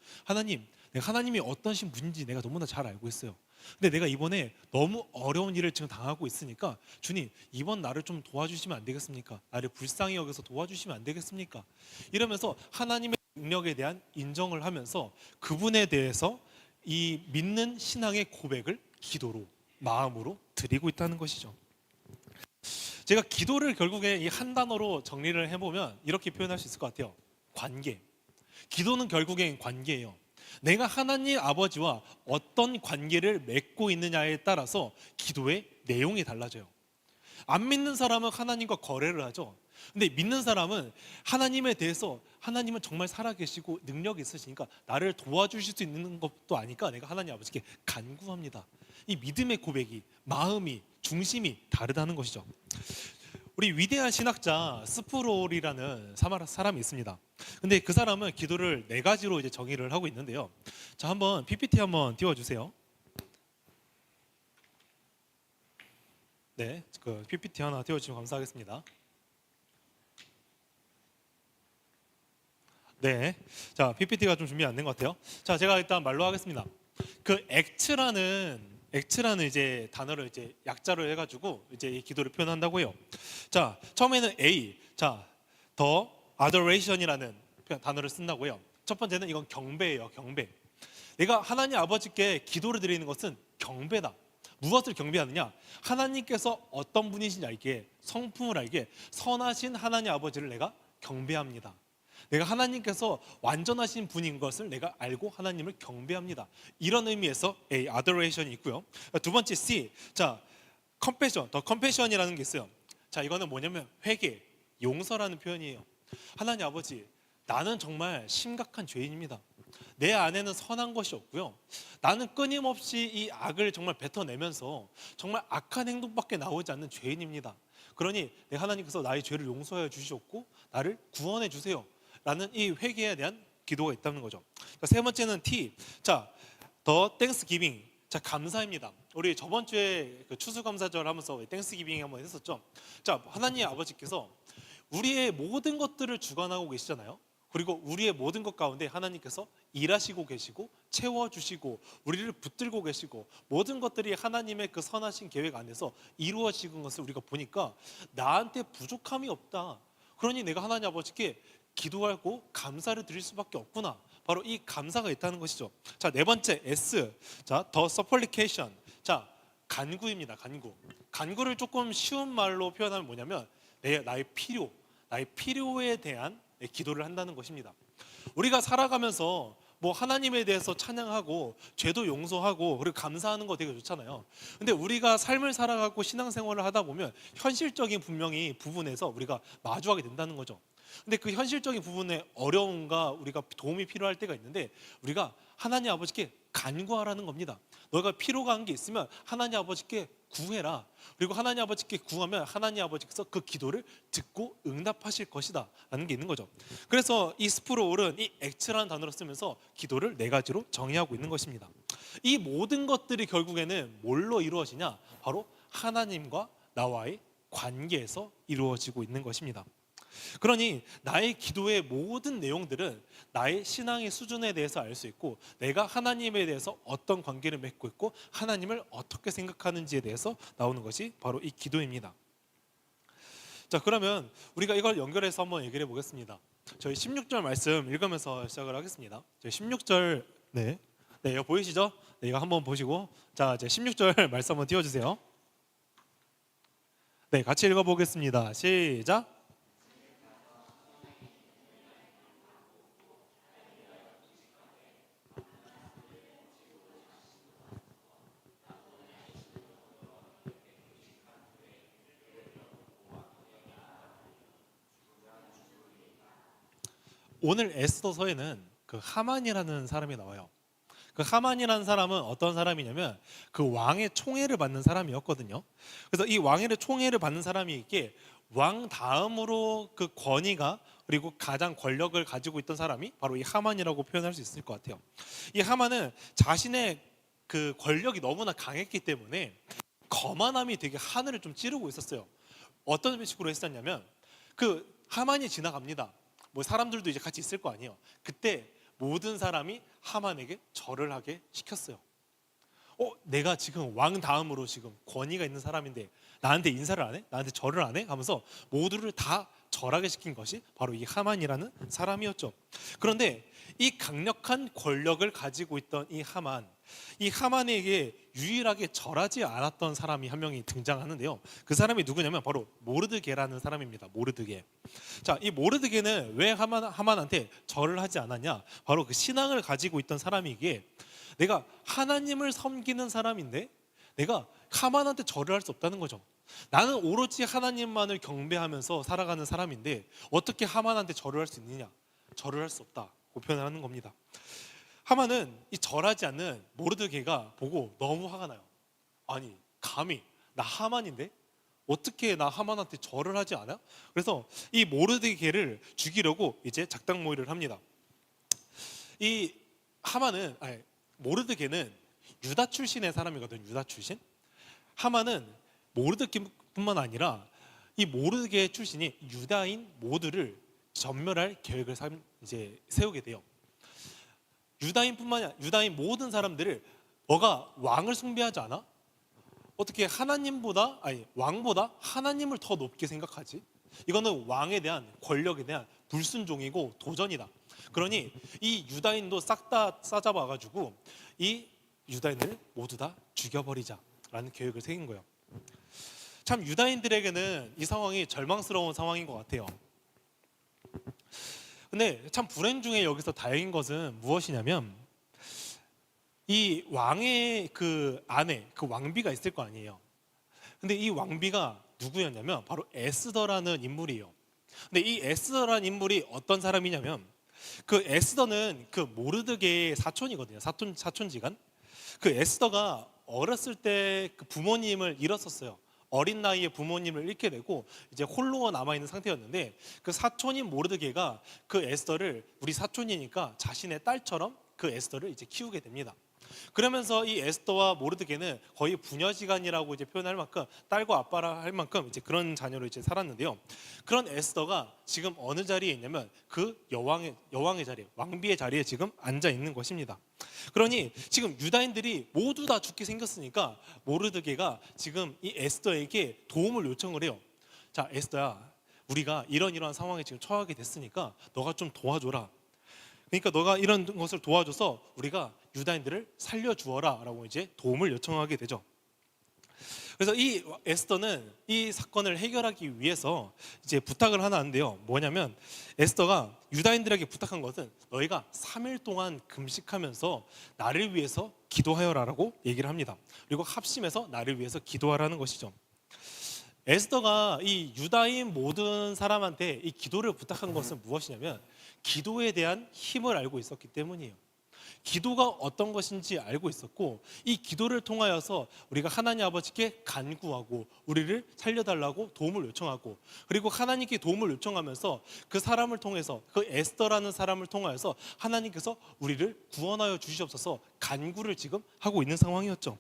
내가 하나님이 어떤 분인지 내가 너무나 잘 알고 있어요. 근데 내가 이번에 너무 어려운 일을 지금 당하고 있으니까 주님 이번 나를 좀 도와주시면 안 되겠습니까? 나를 불쌍히 여겨서 도와주시면 안 되겠습니까? 이러면서 하나님의 능력에 대한 인정을 하면서 그분에 대해서 이 믿는 신앙의 고백을 기도로 마음으로 드리고 있다는 것이죠. 제가 기도를 결국에 이 한 단어로 정리를 해보면 이렇게 표현할 수 있을 것 같아요. 관계. 기도는 결국엔 관계예요. 내가 하나님 아버지와 어떤 관계를 맺고 있느냐에 따라서 기도의 내용이 달라져요. 안 믿는 사람은 하나님과 거래를 하죠. 근데 믿는 사람은 하나님에 대해서 하나님은 정말 살아계시고 능력이 있으시니까 나를 도와주실 수 있는 것도 아니까 내가 하나님 아버지께 간구합니다. 이 믿음의 고백이 마음이 중심이 다르다는 것이죠. 우리 위대한 신학자 스프롤이라는 사람이 있습니다. 근데 그 사람은 기도를 4가지로 이제 정의를 하고 있는데요. 자, 한번 PPT 한번 띄워주세요. 네, 그 PPT 하나 띄워주시면 감사하겠습니다. 네, 자 PPT가 좀 준비 안 된 것 같아요. 자, 제가 일단 말로 하겠습니다. 그 액트라는 이제 단어를 이제 약자로 해가지고 이제 이 기도를 표현한다고 해요. 자, 처음에는 A, 자, 더 adoration이라는 단어를 쓴다고 해요. 첫 번째는 이건 경배예요, 경배. 내가 하나님 아버지께 기도를 드리는 것은 경배다. 무엇을 경배하느냐? 하나님께서 어떤 분이신지 알기에, 성품을 알기에 선하신 하나님 아버지를 내가 경배합니다. 내가 하나님께서 완전하신 분인 것을 내가 알고 하나님을 경배합니다. 이런 의미에서 A, adoration이 있고요. 두 번째 C, 자, compassion, 더 compassion이라는 게 있어요. 자, 이거는 뭐냐면 회개, 용서라는 표현이에요. 하나님 아버지, 나는 정말 심각한 죄인입니다. 내 안에는 선한 것이 없고요. 나는 끊임없이 이 악을 정말 뱉어내면서 정말 악한 행동밖에 나오지 않는 죄인입니다. 그러니 내 하나님께서 나의 죄를 용서해 주셨고 나를 구원해 주세요. 라는 이 회개에 대한 기도가 있다는 거죠. 세 번째는 T. 자, 더 땡스기빙. 자, 감사입니다. 우리 저번 주에 그 추수감사절 하면서 땡스기빙 한번 했었죠. 자, 하나님 아버지께서 우리의 모든 것들을 주관하고 계시잖아요. 그리고 우리의 모든 것 가운데 하나님께서 일하시고 계시고 채워주시고 우리를 붙들고 계시고 모든 것들이 하나님의 그 선하신 계획 안에서 이루어지는 것을 우리가 보니까 나한테 부족함이 없다. 그러니 내가 하나님 아버지께 기도하고 감사를 드릴 수밖에 없구나. 바로 이 감사가 있다는 것이죠. 자, 네 번째 S. 자, 더 supplication. 자, 간구입니다. 간구. 간구를 조금 쉬운 말로 표현하면 뭐냐면 나의 필요에 대한 기도를 한다는 것입니다. 우리가 살아가면서 뭐 하나님에 대해서 찬양하고 죄도 용서하고 그리고 감사하는 거 되게 좋잖아요. 근데 우리가 삶을 살아가고 신앙생활을 하다 보면 현실적인 분명히 부분에서 우리가 마주하게 된다는 거죠. 근데 그 현실적인 부분에 어려움과 우리가 도움이 필요할 때가 있는데 우리가 하나님 아버지께 간구하라는 겁니다. 너가 필요가 한 게 있으면 하나님 아버지께 구해라. 그리고 하나님 아버지께 구하면 하나님 아버지께서 그 기도를 듣고 응답하실 것이다 라는 게 있는 거죠. 그래서 이 스프롤은 이 액트라는 단어를 쓰면서 기도를 4가지로 정의하고 있는 것입니다. 이 모든 것들이 결국에는 뭘로 이루어지냐? 바로 하나님과 나와의 관계에서 이루어지고 있는 것입니다. 그러니 나의 기도의 모든 내용들은 나의 신앙의 수준에 대해서 알 수 있고, 내가 하나님에 대해서 어떤 관계를 맺고 있고 하나님을 어떻게 생각하는지에 대해서 나오는 것이 바로 이 기도입니다. 자, 그러면 우리가 이걸 연결해서 한번 얘기를 해보겠습니다. 저희 16절 말씀 읽으면서 시작을 하겠습니다. 저희 16절 네, 이거 보이시죠? 네, 이거 한번 보시고, 자, 이제 16절 말씀 한번 띄워주세요. 네, 같이 읽어보겠습니다. 시작. 오늘 에스더서에는 그 하만이라는 사람이 나와요. 그 하만이라는 사람은 어떤 사람이냐면 그 왕의 총애를 받는 사람이었거든요. 그래서 이 왕의 총애를 받는 사람이 있게, 왕 다음으로 그 권위가 그리고 가장 권력을 가지고 있던 사람이 바로 이 하만이라고 표현할 수 있을 것 같아요. 이 하만은 자신의 그 권력이 너무나 강했기 때문에 거만함이 되게 하늘을 좀 찌르고 있었어요. 어떤 식으로 했었냐면, 그 하만이 지나갑니다. 뭐 사람들도 이제 같이 있을 거 아니에요. 그때 모든 사람이 하만에게 절을 하게 시켰어요. 내가 지금 왕 다음으로 지금 권위가 있는 사람인데 나한테 인사를 안 해? 나한테 절을 안 해? 하면서 모두를 다 절하게 시킨 것이 바로 이 하만이라는 사람이었죠. 그런데 이 강력한 권력을 가지고 있던 이 하만에게 유일하게 절하지 않았던 사람이 한 명이 등장하는데요. 그 사람이 누구냐면 바로 모르드게라는 사람입니다. 모르드게. 자, 이 모르드게는 왜 하만한테 절을 하지 않았냐? 바로 그 신앙을 가지고 있던 사람이기에, 내가 하나님을 섬기는 사람인데 내가 하만한테 절을 할 수 없다는 거죠. 나는 오로지 하나님만을 경배하면서 살아가는 사람인데 어떻게 하만한테 절을 할 수 있느냐? 절을 할 수 없다고 표현을 하는 겁니다. 하만은 이 절하지 않는 모르드게가 보고 너무 화가 나요. 아니, 감히 나 하만인데 어떻게 나 하만한테 절을 하지 않아? 그래서 이 모르드게를 죽이려고 이제 작당 모의를 합니다. 이 모르드게는 유다 출신의 사람이거든요. 유다 출신. 하만은 모르드게뿐만 아니라 이 모르드게 출신이 유다인 모두를 전멸할 계획을 이제 세우게 돼요. 유다인 모든 사람들을, 너가 왕을 숭배하지 않아? 어떻게 왕보다 하나님을 더 높게 생각하지? 이거는 왕에 대한, 권력에 대한 불순종이고 도전이다. 그러니 이 유다인도 싹 다 싸잡아가지고 이 유다인을 모두 다 죽여버리자라는 계획을 세운 거예요. 참 유다인들에게는 이 상황이 절망스러운 상황인 것 같아요. 근데 참 불행 중에 여기서 다행인 것은 무엇이냐면, 이 왕의 그 아내, 그 왕비가 있을 거 아니에요. 근데 이 왕비가 누구였냐면 바로 에스더라는 인물이에요. 근데 이 에스더라는 인물이 어떤 사람이냐면, 그 에스더는 그 모르드게의 사촌이거든요. 사촌지간. 그 에스더가 어렸을 때 그 부모님을 잃었었어요. 어린 나이에 부모님을 잃게 되고 이제 홀로 남아 있는 상태였는데, 그 사촌인 모르드게가 그 에스더를, 우리 사촌이니까 자신의 딸처럼 그 에스더를 이제 키우게 됩니다. 그러면서 이 에스더와 모르드게는 거의 부녀지간이라고 이제 표현할 만큼, 딸과 아빠라 할 만큼 이제 그런 자녀로 이제 살았는데요. 그런 에스더가 지금 어느 자리에 있냐면 그 여왕의 자리에, 왕비의 자리에 지금 앉아 있는 것입니다. 그러니 지금 유다인들이 모두 다 죽게 생겼으니까 모르드게가 지금 이 에스더에게 도움을 요청을 해요. 자, 에스더야, 우리가 이러한 상황에 지금 처하게 됐으니까 너가 좀 도와줘라. 그러니까 너가 이런 것을 도와줘서 우리가 유다인들을 살려주어라 라고 이제 도움을 요청하게 되죠. 그래서 이 에스더는 이 사건을 해결하기 위해서 이제 부탁을 하나 하는데요. 뭐냐면, 에스더가 유다인들에게 부탁한 것은 너희가 3일 동안 금식하면서 나를 위해서 기도하여라라고 얘기를 합니다. 그리고 합심해서 나를 위해서 기도하라는 것이죠. 에스더가 이 유다인 모든 사람한테 이 기도를 부탁한 것은 무엇이냐면, 기도에 대한 힘을 알고 있었기 때문이에요. 기도가 어떤 것인지 알고 있었고, 이 기도를 통하여서 우리가 하나님 아버지께 간구하고 우리를 살려달라고 도움을 요청하고, 그리고 하나님께 도움을 요청하면서 그 사람을 통해서, 그 에스더라는 사람을 통하여서 하나님께서 우리를 구원하여 주시옵소서 간구를 지금 하고 있는 상황이었죠.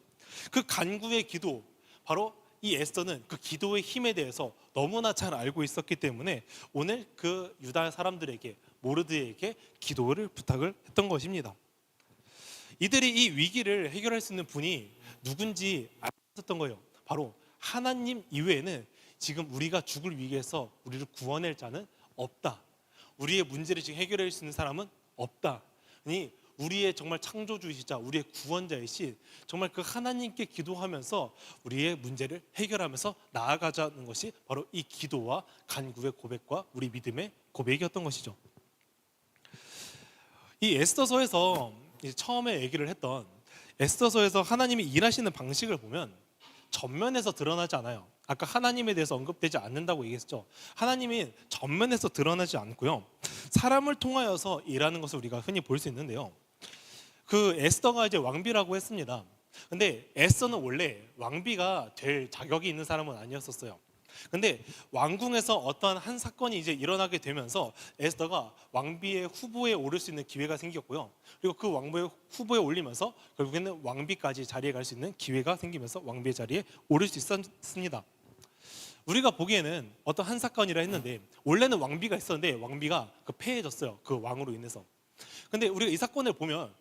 그 간구의 기도, 바로 이 에스더는 그 기도의 힘에 대해서 너무나 잘 알고 있었기 때문에 오늘 그 유다 사람들에게, 모르드에게 기도를 부탁을 했던 것입니다. 이들이 이 위기를 해결할 수 있는 분이 누군지 알았던 거예요. 바로 하나님 이외에는 지금 우리가 죽을 위기에서 우리를 구원할 자는 없다. 우리의 문제를 지금 해결할 수 있는 사람은 없다. 아니, 우리의 정말 창조주이시자 우리의 구원자이신 정말 그 하나님께 기도하면서 우리의 문제를 해결하면서 나아가자는 것이 바로 이 기도와 간구의 고백과 우리 믿음의 고백이었던 것이죠. 이 에스더서에서 처음에 얘기를 했던 에스더서에서 하나님이 일하시는 방식을 보면 전면에서 드러나지 않아요. 아까 하나님에 대해서 언급되지 않는다고 얘기했죠. 하나님이 전면에서 드러나지 않고요, 사람을 통하여서 일하는 것을 우리가 흔히 볼 수 있는데요. 그 에스더가 이제 왕비라고 했습니다. 근데 에스더는 원래 왕비가 될 자격이 있는 사람은 아니었었어요. 근데 왕궁에서 어떠한 한 사건이 이제 일어나게 되면서 에스더가 왕비의 후보에 오를 수 있는 기회가 생겼고요. 그리고 그 왕비의 후보에 올리면서 결국에는 왕비까지 자리에 갈 수 있는 기회가 생기면서 왕비의 자리에 오를 수 있었습니다. 우리가 보기에는 어떤 한 사건이라 했는데 원래는 왕비가 있었는데 왕비가 패해졌어요. 그 왕으로 인해서. 근데 우리가 이 사건을 보면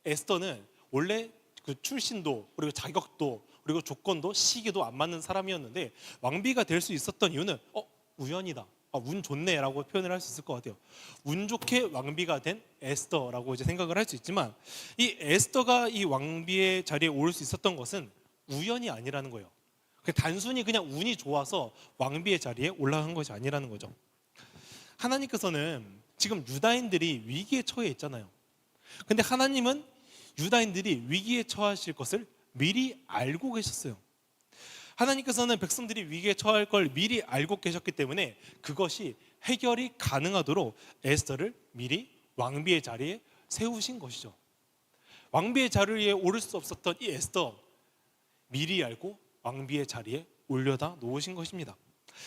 에스더는 원래 그 출신도 그리고 자격도 그리고 조건도 시기도 안 맞는 사람이었는데 왕비가 될 수 있었던 이유는 우연이다. 운 좋네라고 표현을 할 수 있을 것 같아요. 운 좋게 왕비가 된 에스더라고 이제 생각을 할 수 있지만 이 에스더가 이 왕비의 자리에 오를 수 있었던 것은 우연이 아니라는 거예요. 단순히 그냥 운이 좋아서 왕비의 자리에 올라간 것이 아니라는 거죠. 하나님께서는 지금 유다인들이 위기에 처해 있잖아요. 근데 하나님은 유다인들이 위기에 처하실 것을 미리 알고 계셨어요. 하나님께서는 백성들이 위기에 처할 걸 미리 알고 계셨기 때문에 그것이 해결이 가능하도록 에스더를 미리 왕비의 자리에 세우신 것이죠. 왕비의 자리에 오를 수 없었던 이 에스더, 미리 알고 왕비의 자리에 올려다 놓으신 것입니다.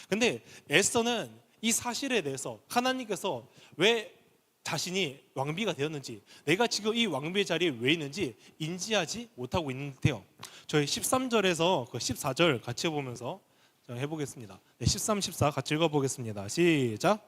근데 에스더는 이 사실에 대해서 하나님께서 왜 자신이 왕비가 되었는지, 내가 지금 이 왕비의 자리에 왜 있는지 인지하지 못하고 있는 듯해요. 저희 13절에서 그 14절 같이 해보면서 해보겠습니다. 13, 14 같이 읽어보겠습니다. 시작.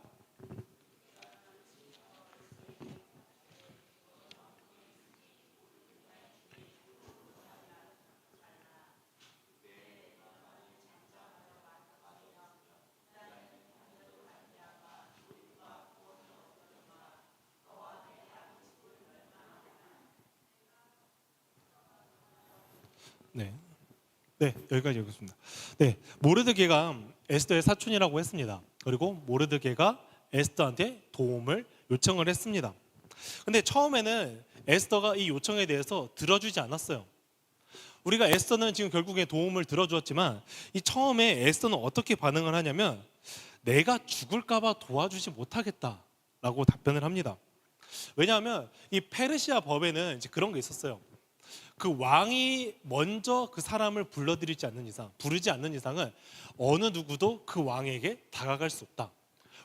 네, 여기까지 읽었습니다. 네, 모르드게가 에스더의 사촌이라고 했습니다. 그리고 모르드게가 에스더한테 도움을 요청을 했습니다. 근데 처음에는 에스더가 이 요청에 대해서 들어주지 않았어요. 우리가 에스더는 지금 결국에 도움을 들어주었지만 이 처음에 에스더는 어떻게 반응을 하냐면 내가 죽을까봐 도와주지 못하겠다라고 답변을 합니다. 왜냐하면 이 페르시아 법에는 이제 그런 게 있었어요. 그 왕이 먼저 그 사람을 부르지 않는 이상은 어느 누구도 그 왕에게 다가갈 수 없다.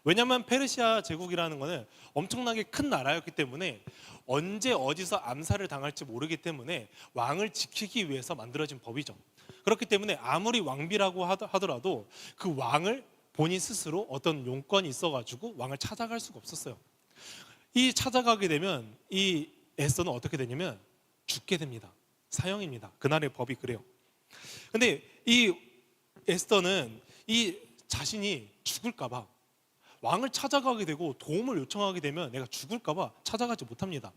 왜냐하면 페르시아 제국이라는 것은 엄청나게 큰 나라였기 때문에 언제 어디서 암살을 당할지 모르기 때문에 왕을 지키기 위해서 만들어진 법이죠. 그렇기 때문에 아무리 왕비라고 하더라도 그 왕을 본인 스스로 어떤 용건이 있어가지고 왕을 찾아갈 수가 없었어요. 이 찾아가게 되면 이 에스더는 어떻게 되냐면 죽게 됩니다. 사형입니다. 그날의 법이 그래요. 근데 이 에스더는 이 자신이 죽을까봐 왕을 찾아가게 되고 도움을 요청하게 되면 내가 죽을까봐 찾아가지 못합니다.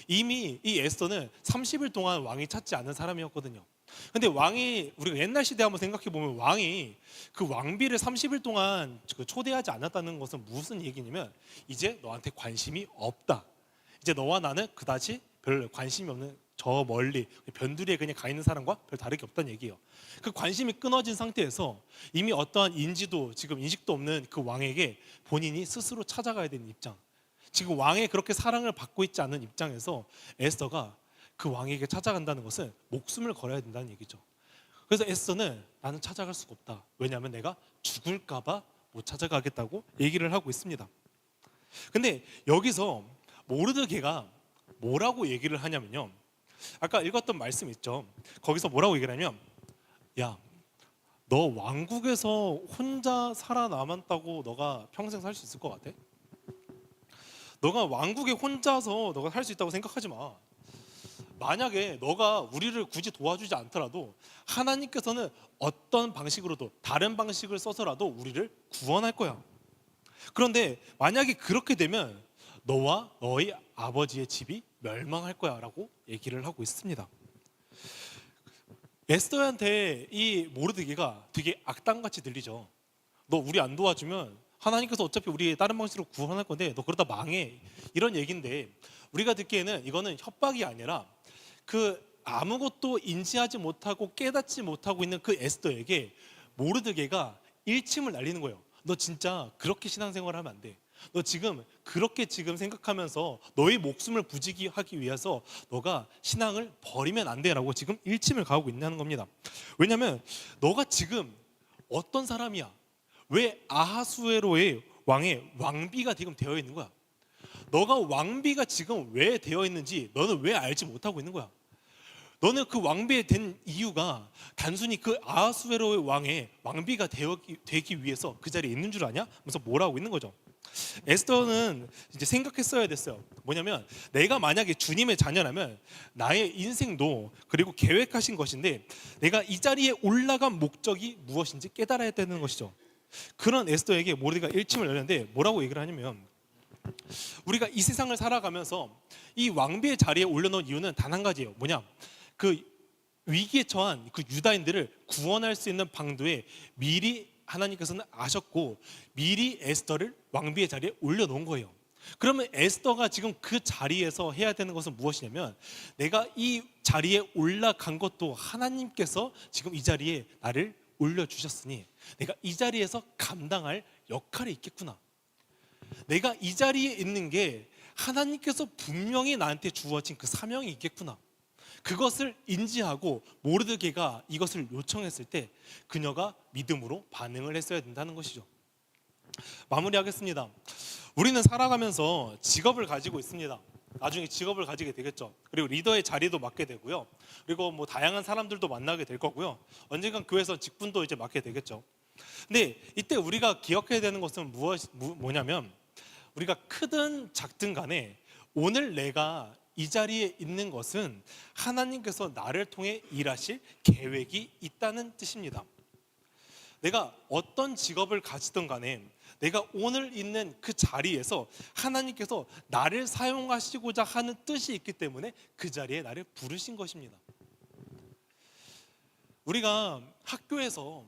이미 이 에스더는 30일 동안 왕이 찾지 않은 사람이었거든요. 근데 왕이, 우리가 옛날 시대 한번 생각해 보면 왕이 그 왕비를 30일 동안 초대하지 않았다는 것은 무슨 얘기냐면 이제 너한테 관심이 없다. 이제 너와 나는 그다지 별 관심이 없는 저 멀리 변두리에 그냥 가 있는 사람과 별 다르게 없다는 얘기예요. 그 관심이 끊어진 상태에서 이미 어떠한 지금 인식도 없는 그 왕에게 본인이 스스로 찾아가야 되는 입장, 지금 왕의 그렇게 사랑을 받고 있지 않은 입장에서 에스더가 그 왕에게 찾아간다는 것은 목숨을 걸어야 된다는 얘기죠. 그래서 에스더는 나는 찾아갈 수가 없다. 왜냐하면 내가 죽을까봐 못 찾아가겠다고 얘기를 하고 있습니다. 근데 여기서 모르드게가 뭐라고 얘기를 하냐면요, 아까 읽었던 말씀 있죠. 거기서 뭐라고 얘기를 하냐면, 야, 너 왕국에서 혼자 살아남았다고 너가 평생 살 수 있을 것 같아? 너가 왕국에 혼자서 너가 살 수 있다고 생각하지 마. 만약에 너가 우리를 굳이 도와주지 않더라도 하나님께서는 어떤 방식으로도 다른 방식을 써서라도 우리를 구원할 거야. 그런데 만약에 그렇게 되면 너와 너희 아버지의 집이 멸망할 거야 라고 얘기를 하고 있습니다. 에스더한테 이 모르드게가 되게 악당같이 들리죠. 너 우리 안 도와주면 하나님께서 어차피 우리 다른 방식으로 구원할 건데 너 그러다 망해, 이런 얘기인데, 우리가 듣기에는 이거는 협박이 아니라 그 아무것도 인지하지 못하고 깨닫지 못하고 있는 그 에스더에게 모르드게가 일침을 날리는 거예요. 너 진짜 그렇게 신앙생활을 하면 안 돼. 너 지금 그렇게 지금 생각하면서 너의 목숨을 부지기하기 위해서 너가 신앙을 버리면 안 돼라고 지금 일침을 가하고 있는 겁니다. 왜냐하면 너가 지금 어떤 사람이야? 왜 아하수에로의 왕의 왕비가 지금 되어 있는 거야? 너가 왕비가 지금 왜 되어 있는지 너는 왜 알지 못하고 있는 거야? 너는 그 왕비에 된 이유가 단순히 그 아하수에로의 왕의 왕비가 되기 위해서 그 자리에 있는 줄 아냐? 하면서 뭐라고 있는 거죠. 에스더는 이제 생각했어야 됐어요. 뭐냐면 내가 만약에 주님의 자녀라면 나의 인생도 그리고 계획하신 것인데 내가 이 자리에 올라간 목적이 무엇인지 깨달아야 되는 것이죠. 그런 에스더에게 모르드게가 일침을 열렸는데 뭐라고 얘기를 하냐면, 우리가 이 세상을 살아가면서 이 왕비의 자리에 올려놓은 이유는 단 한 가지예요. 뭐냐? 그 위기에 처한 그 유다인들을 구원할 수 있는 방도에 미리 하나님께서는 아셨고 미리 에스더를 왕비의 자리에 올려놓은 거예요. 그러면 에스더가 지금 그 자리에서 해야 되는 것은 무엇이냐면, 내가 이 자리에 올라간 것도 하나님께서 지금 이 자리에 나를 올려주셨으니 내가 이 자리에서 감당할 역할이 있겠구나. 내가 이 자리에 있는 게 하나님께서 분명히 나한테 주어진 그 사명이 있겠구나. 그것을 인지하고 모르드게가 이것을 요청했을 때 그녀가 믿음으로 반응을 했어야 된다는 것이죠. 마무리하겠습니다. 우리는 살아가면서 직업을 가지고 있습니다. 나중에 직업을 가지게 되겠죠. 그리고 리더의 자리도 맡게 되고요. 그리고 뭐 다양한 사람들도 만나게 될 거고요. 언젠간 교회에서 직분도 이제 맡게 되겠죠. 근데 이때 우리가 기억해야 되는 것은 뭐냐면, 우리가 크든 작든 간에 오늘 내가 이 자리에 있는 것은 하나님께서 나를 통해 일하실 계획이 있다는 뜻입니다. 내가 어떤 직업을 가지든 간에 내가 오늘 있는 그 자리에서 하나님께서 나를 사용하시고자 하는 뜻이 있기 때문에 그 자리에 나를 부르신 것입니다. 우리가 학교에서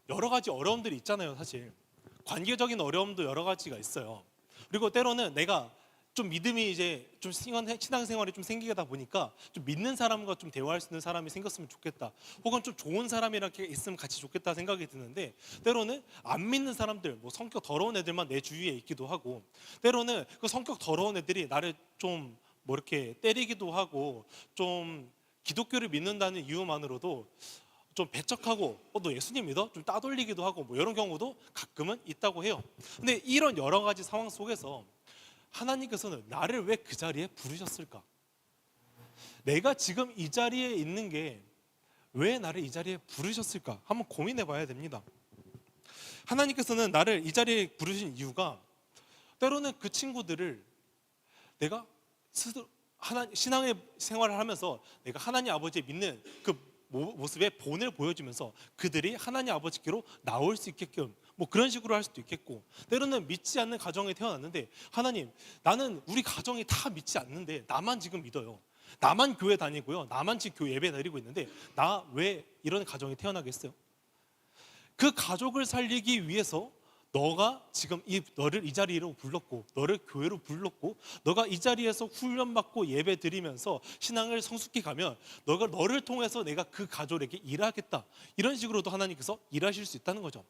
여러 가지 어려움들이 있잖아요. 사실 관계적인 어려움도 여러 가지가 있어요. 그리고 때로는 내가 좀 믿음이 이제 좀 신앙생활이 좀 생기다 보니까 좀 믿는 사람과 좀 대화할 수 있는 사람이 생겼으면 좋겠다, 혹은 좀 좋은 사람이랑 이렇게 있으면 같이 좋겠다 생각이 드는데, 때로는 안 믿는 사람들, 뭐 성격 더러운 애들만 내 주위에 있기도 하고, 때로는 그 성격 더러운 애들이 나를 좀 뭐 이렇게 때리기도 하고, 좀 기독교를 믿는다는 이유만으로도 좀 배척하고 너 예수님 믿어? 좀 따돌리기도 하고, 뭐 이런 경우도 가끔은 있다고 해요. 근데 이런 여러 가지 상황 속에서 하나님께서는 나를 왜 그 자리에 부르셨을까? 내가 지금 이 자리에 있는 게 왜 나를 이 자리에 부르셨을까? 한번 고민해 봐야 됩니다. 하나님께서는 나를 이 자리에 부르신 이유가, 때로는 그 친구들을 내가 스스로 신앙의 생활을 하면서 내가 하나님 아버지의 믿는 그 모습의 본을 보여주면서 그들이 하나님 아버지께로 나올 수 있게끔 뭐 그런 식으로 할 수도 있겠고, 때로는 믿지 않는 가정에 태어났는데, 하나님, 나는 우리 가정이 다 믿지 않는데 나만 지금 믿어요. 나만 교회 다니고요. 나만 지금 교회 예배 드리고 있는데 나 왜 이런 가정에 태어나겠어요? 그 가족을 살리기 위해서 너가 지금 너를 이 자리로 불렀고, 너를 교회로 불렀고, 너가 이 자리에서 훈련받고 예배 드리면서 신앙을 성숙히 가면 너를 통해서 내가 그 가족에게 일하겠다, 이런 식으로도 하나님께서 일하실 수 있다는 거죠.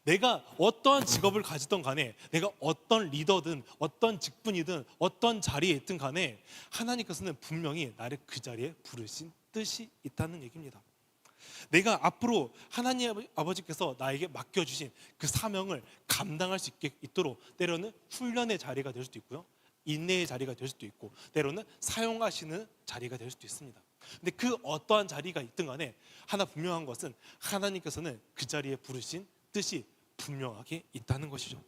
내가 어떠한 직업을 가지던 간에, 내가 어떤 리더든 어떤 직분이든 어떤 자리에 있든 간에 하나님께서는 분명히 나를 그 자리에 부르신 뜻이 있다는 얘기입니다. 내가 앞으로 하나님 아버지께서 나에게 맡겨주신 그 사명을 감당할 수 있도록 때로는 훈련의 자리가 될 수도 있고요, 인내의 자리가 될 수도 있고, 때로는 사용하시는 자리가 될 수도 있습니다. 근데 그 어떠한 자리가 있든 간에 하나 분명한 것은 하나님께서는 그 자리에 부르신 뜻이 분명하게 있다는 것이죠.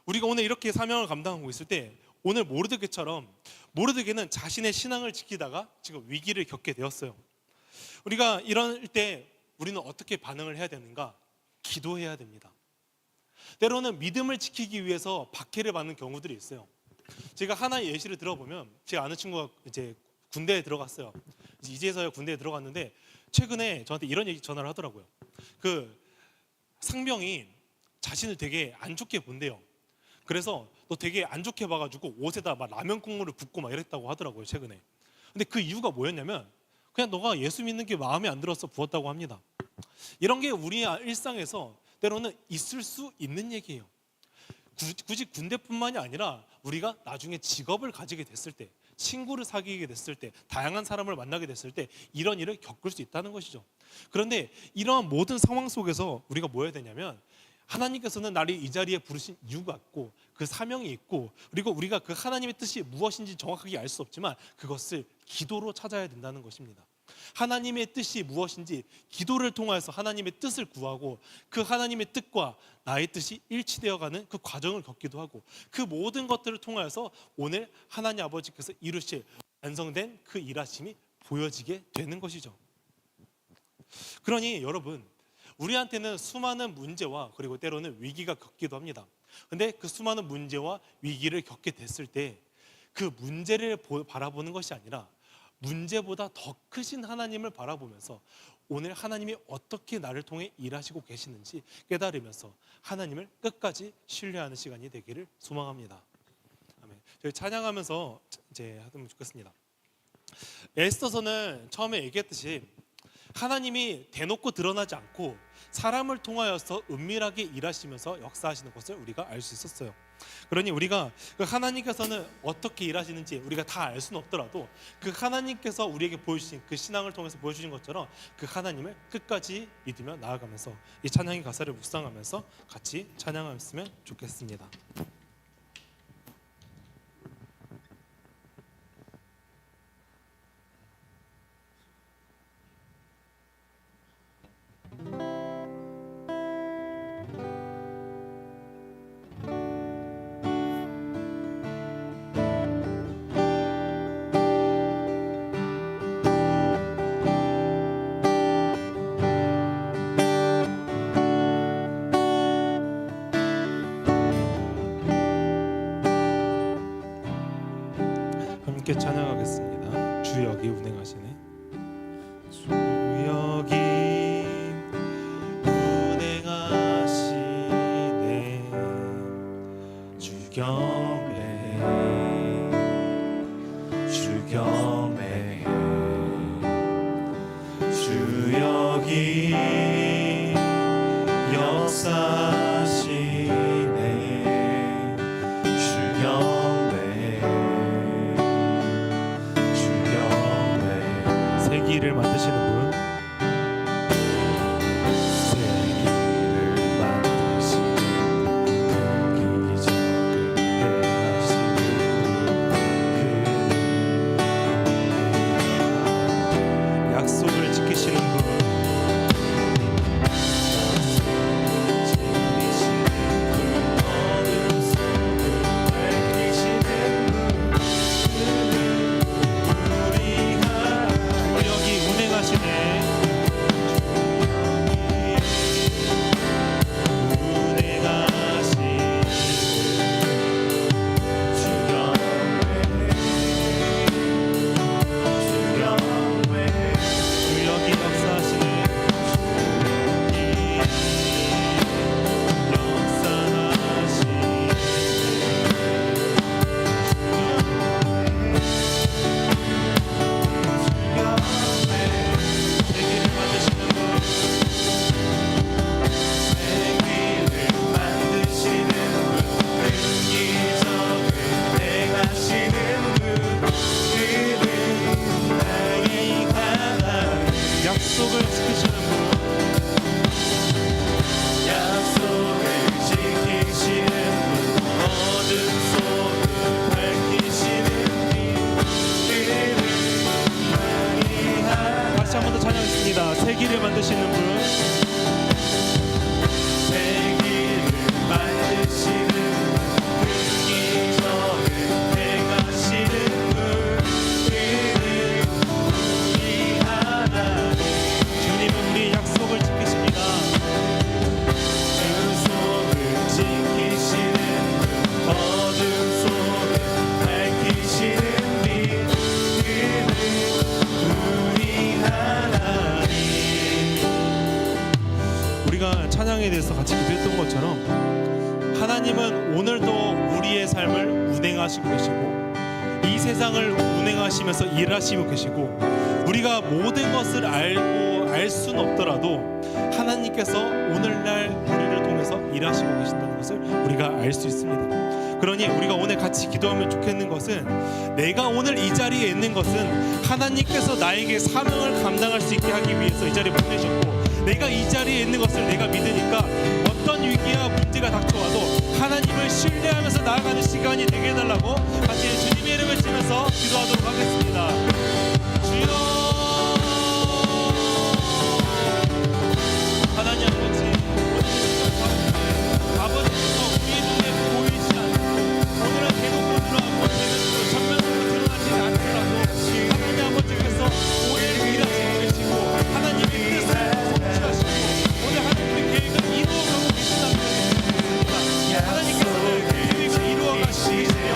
우리가 오늘 이렇게 사명을 감당하고 있을 때 오늘 모르드게처럼 모르드게는 자신의 신앙을 지키다가 지금 위기를 겪게 되었어요. 우리가 이럴 때 우리는 어떻게 반응을 해야 되는가? 기도해야 됩니다. 때로는 믿음을 지키기 위해서 박해를 받는 경우들이 있어요. 제가 하나의 예시를 들어보면 제 아는 친구가 이제 군대에 들어갔어요. 이제서야 군대에 들어갔는데 최근에 저한테 이런 얘기 전화를 하더라고요. 그 상병이 자신을 되게 안 좋게 본대요. 그래서 너 되게 안 좋게 봐가지고 옷에다 막 라면 국물을 붓고 막 이랬다고 하더라고요, 최근에. 근데 그 이유가 뭐였냐면 그냥 너가 예수 믿는 게 마음에 안 들어서 부었다고 합니다. 이런 게 우리 일상에서 때로는 있을 수 있는 얘기예요. 굳이 군대뿐만이 아니라 우리가 나중에 직업을 가지게 됐을 때, 친구를 사귀게 됐을 때, 다양한 사람을 만나게 됐을 때 이런 일을 겪을 수 있다는 것이죠. 그런데 이러한 모든 상황 속에서 우리가 뭐 해야 되냐면 하나님께서는 나를 이 자리에 부르신 이유가 있고 그 사명이 있고 그리고 우리가 그 하나님의 뜻이 무엇인지 정확하게 알 수 없지만 그것을 기도로 찾아야 된다는 것입니다. 하나님의 뜻이 무엇인지 기도를 통해서 하나님의 뜻을 구하고 그 하나님의 뜻과 나의 뜻이 일치되어가는 그 과정을 겪기도 하고 그 모든 것들을 통해서 오늘 하나님 아버지께서 이루실 완성된 그 일하심이 보여지게 되는 것이죠. 그러니 여러분, 우리한테는 수많은 문제와 그리고 때로는 위기가 겪기도 합니다. 근데 그 수많은 문제와 위기를 겪게 됐을 때 그 문제를 바라보는 것이 아니라 문제보다 더 크신 하나님을 바라보면서 오늘 하나님이 어떻게 나를 통해 일하시고 계시는지 깨달으면서 하나님을 끝까지 신뢰하는 시간이 되기를 소망합니다. 아멘. 저희 찬양하면서 이제 하면 좋겠습니다. 에스더서는 처음에 얘기했듯이 하나님이 대놓고 드러나지 않고 사람을 통하여서 은밀하게 일하시면서 역사하시는 것을 우리가 알 수 있었어요. 그러니 우리가 그 하나님께서는 어떻게 일하시는지 우리가 다 알 수는 없더라도 그 하나님께서 우리에게 보여주신 그 신앙을 통해서 보여주신 것처럼 그 하나님을 끝까지 믿으며 나아가면서 이 찬양의 가사를 묵상하면서 같이 찬양했으면 좋겠습니다. 함께 찬양하겠습니다. 주 여기 운행하시네. 주 여기 운행하시네. 주 경배 주 경배 주 여기 역사하시네. 주 경배 세기를 만드시는 분, 세기를 만드시는 기적을 행하시는 그 약속을 지키시는 분, 약속을 지키시는 분, 약속을 지키시는 분, 어둠 속을 밝히시는 분, 그는 주무시고 계시고 이 세상을 운행하시면서 일하시고 계시고 우리가 모든 것을 알고 알 수는 없더라도 하나님께서 오늘날 우리를 통해서 일하시고 계신다는 것을 우리가 알 수 있습니다. 그러니 우리가 오늘 같이 기도하면 좋겠는 것은 내가 오늘 이 자리에 있는 것은 하나님께서 나에게 사명을 감당할 수 있게 하기 위해서 이 자리에 보내셨고 내가 이 자리에 있는 것을 내가 믿으니까 어떤 위기와 문제가 닥쳐와도 하나님을 신뢰하면서 나아가는 시간이 되게 해달라고 같이 주님의 이름을 치면서 기도하도록 하겠습니다. 주여 하나님 아버지께서 우리 눈에 보이지 않고 오늘은 대놓고 드러나고 대면으로 전면으로 드러나지 않더라도 하나님 아버지께서 오늘 일하시고 계시고 하나님의 뜻을 성취하시고 오늘 하나님의 계획을 이루어가고 계신다는 것입니다. 하나님께서는 그 계획을 이루어가시고 계시며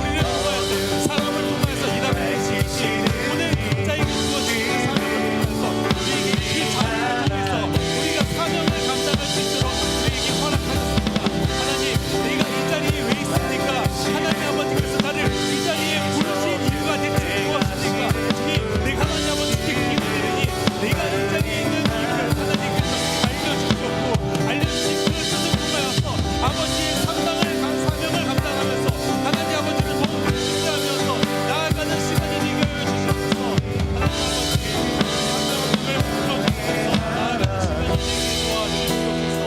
우리를 통하여서 사람을 통하여서 일하고 계시듯이 오늘 각자에게 주어진 사명을 통해서 우리에게 그 자리를 통해서 우리가 사명을 감당할 수 있도록 우리에게 허락하셨습니다. 하나님 내가 이 자리에 왜 있습니까? 하나님 아버지께서 나를 이 자리에 부르신 이유가 대체 무엇입니까? 주님 내가 하나님 아버지께 기도드리니 내가 이 자리에 있는 이유를 하나님께서 알려주셨고 알려주신 그 뜻을 통하여서 아버지의 사명을 감당하면서 하나님 아버지를 더욱 신뢰하면서 나아가는 시간이 되게 하여 주시옵소서. 하나님 아버지 사명을 붙들어주셔서 나아가는 시간이 되게 도와주시옵소서.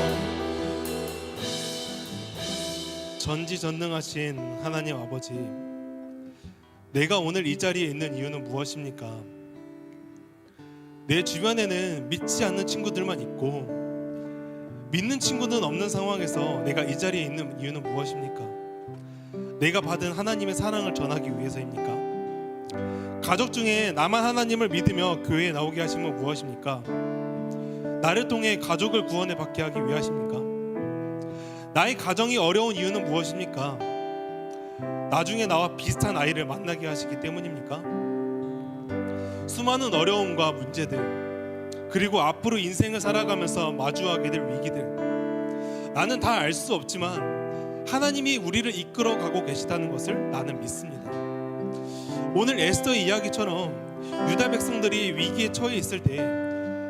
전지전능하신 하나님 아버지, 내가 오늘 이 자리에 있는 이유는 무엇입니까? 내 주변에는 믿지 않는 친구들만 있고 믿는 친구는 없는 상황에서 내가 이 자리에 있는 이유는 무엇입니까? 내가 받은 하나님의 사랑을 전하기 위해서입니까? 가족 중에 나만 하나님을 믿으며 교회에 나오게 하신 건 무엇입니까? 나를 통해 가족을 구원해 받게 하기 위하십니까? 나의 가정이 어려운 이유는 무엇입니까? 나중에 나와 비슷한 아이를 만나게 하시기 때문입니까? 수많은 어려움과 문제들 그리고 앞으로 인생을 살아가면서 마주하게 될 위기들 나는 다 알 수 없지만 하나님이 우리를 이끌어가고 계시다는 것을 나는 믿습니다. 오늘 에스더의 이야기처럼 유다 백성들이 위기에 처해 있을 때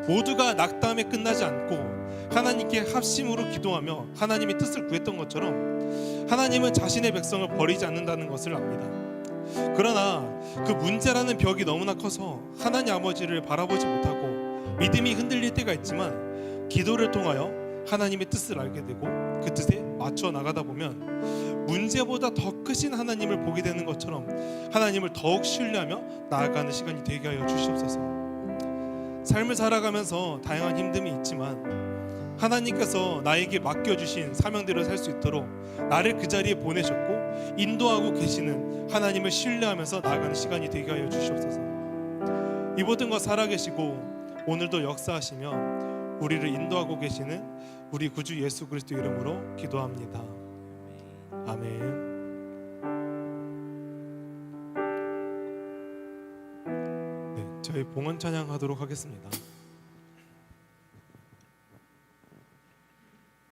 모두가 낙담에 끝나지 않고 하나님께 합심으로 기도하며 하나님의 뜻을 구했던 것처럼 하나님은 자신의 백성을 버리지 않는다는 것을 압니다. 그러나 그 문제라는 벽이 너무나 커서 하나님 아버지를 바라보지 못하고 믿음이 흔들릴 때가 있지만 기도를 통하여 하나님의 뜻을 알게 되고 그 뜻에 맞춰 나가다 보면 문제보다 더 크신 하나님을 보게 되는 것처럼 하나님을 더욱 신뢰하며 나아가는 시간이 되게 하여 주시옵소서. 삶을 살아가면서 다양한 힘듦이 있지만 하나님께서 나에게 맡겨주신 사명대로 살 수 있도록 나를 그 자리에 보내셨고 인도하고 계시는 하나님을 신뢰하면서 나아가는 시간이 되게 하여 주시옵소서. 이 모든 것 살아계시고 오늘도 역사하시며 우리를 인도하고 계시는 우리 구주 예수 그리스도 이름으로 기도합니다. 아멘. 네, 저희 봉헌 찬양하도록 하겠습니다.